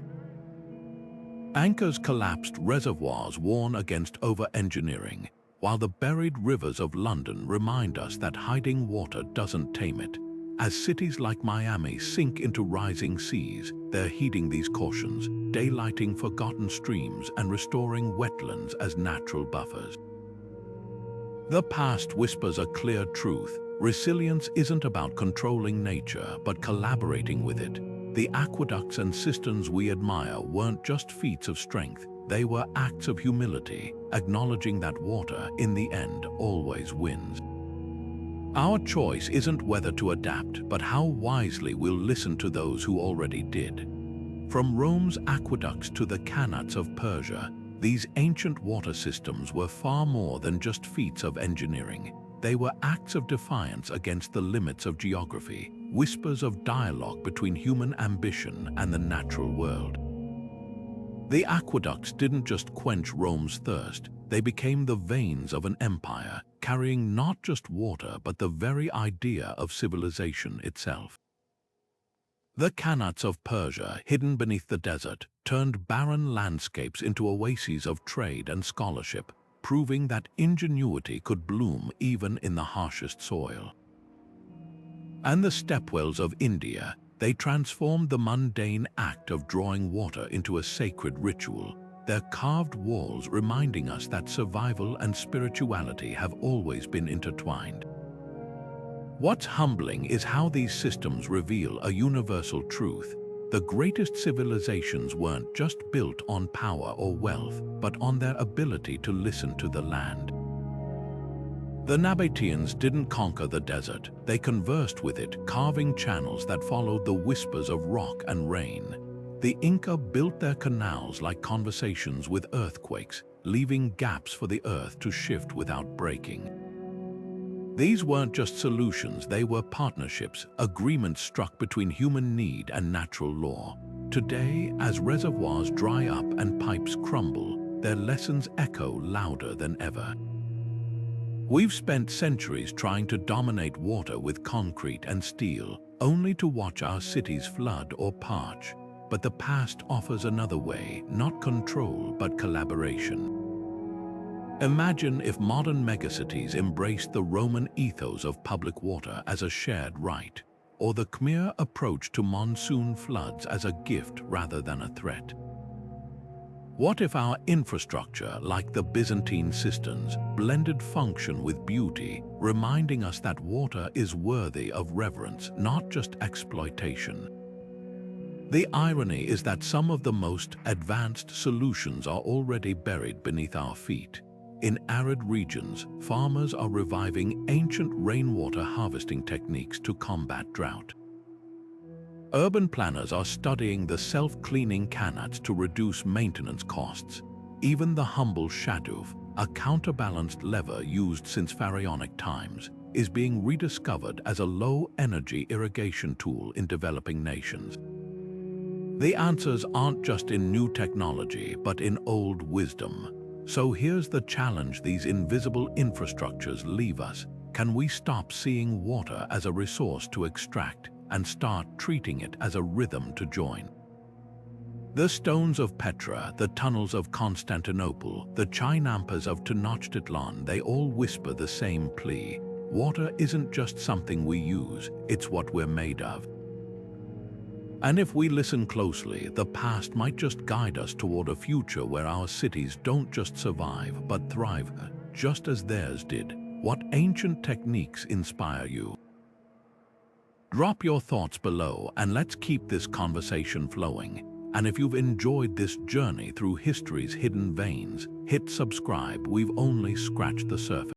Angkor's collapsed reservoirs warn against over-engineering, while the buried rivers of London remind us that hiding water doesn't tame it. As cities like Miami sink into rising seas, they're heeding these cautions, daylighting forgotten streams and restoring wetlands as natural buffers. The past whispers a clear truth. Resilience isn't about controlling nature, but collaborating with it. The aqueducts and cisterns we admire weren't just feats of strength, they were acts of humility, acknowledging that water, in the end, always wins. Our choice isn't whether to adapt, but how wisely we'll listen to those who already did. From Rome's aqueducts to the Kanats of Persia, These ancient water systems were far more than just feats of engineering. They were acts of defiance against the limits of geography, whispers of dialogue between human ambition and the natural world. The aqueducts didn't just quench Rome's thirst, they became the veins of an empire, carrying not just water but the very idea of civilization itself. The Kanats of Persia, hidden beneath the desert, turned barren landscapes into oases of trade and scholarship, proving that ingenuity could bloom even in the harshest soil. And the stepwells of India, they transformed the mundane act of drawing water into a sacred ritual, their carved walls reminding us that survival and spirituality have always been intertwined. What's humbling is how these systems reveal a universal truth. The greatest civilizations weren't just built on power or wealth, but on their ability to listen to the land. The Nabateans didn't conquer the desert, they conversed with it, carving channels that followed the whispers of rock and rain. The Inca built their canals like conversations with earthquakes, leaving gaps for the earth to shift without breaking. These weren't just solutions, they were partnerships, agreements struck between human need and natural law. Today, as reservoirs dry up and pipes crumble, their lessons echo louder than ever. We've spent centuries trying to dominate water with concrete and steel, only to watch our cities flood or parch. But the past offers another way, not control, but collaboration. Imagine if modern megacities embraced the Roman ethos of public water as a shared right, or the Khmer approach to monsoon floods as a gift rather than a threat. What if our infrastructure, like the Byzantine cisterns, blended function with beauty, reminding us that water is worthy of reverence, not just exploitation? The irony is that some of the most advanced solutions are already buried beneath our feet. In arid regions, farmers are reviving ancient rainwater harvesting techniques to combat drought. Urban planners are studying the self-cleaning qanats to reduce maintenance costs. Even the humble shadowy, a counterbalanced lever used since pharaonic times, is being rediscovered as a low-energy irrigation tool in developing nations. The answers aren't just in new technology, but in old wisdom. So here's the challenge these invisible infrastructures leave us. Can we stop seeing water as a resource to extract and start treating it as a rhythm to join? The stones of Petra, the tunnels of Constantinople, the chinampas of Tenochtitlan, they all whisper the same plea. Water isn't just something we use, it's what we're made of. And if we listen closely, the past might just guide us toward a future where our cities don't just survive, but thrive, just as theirs did. What ancient techniques inspire you? Drop your thoughts below and let's keep this conversation flowing. And if you've enjoyed this journey through history's hidden veins, hit subscribe. We've only scratched the surface.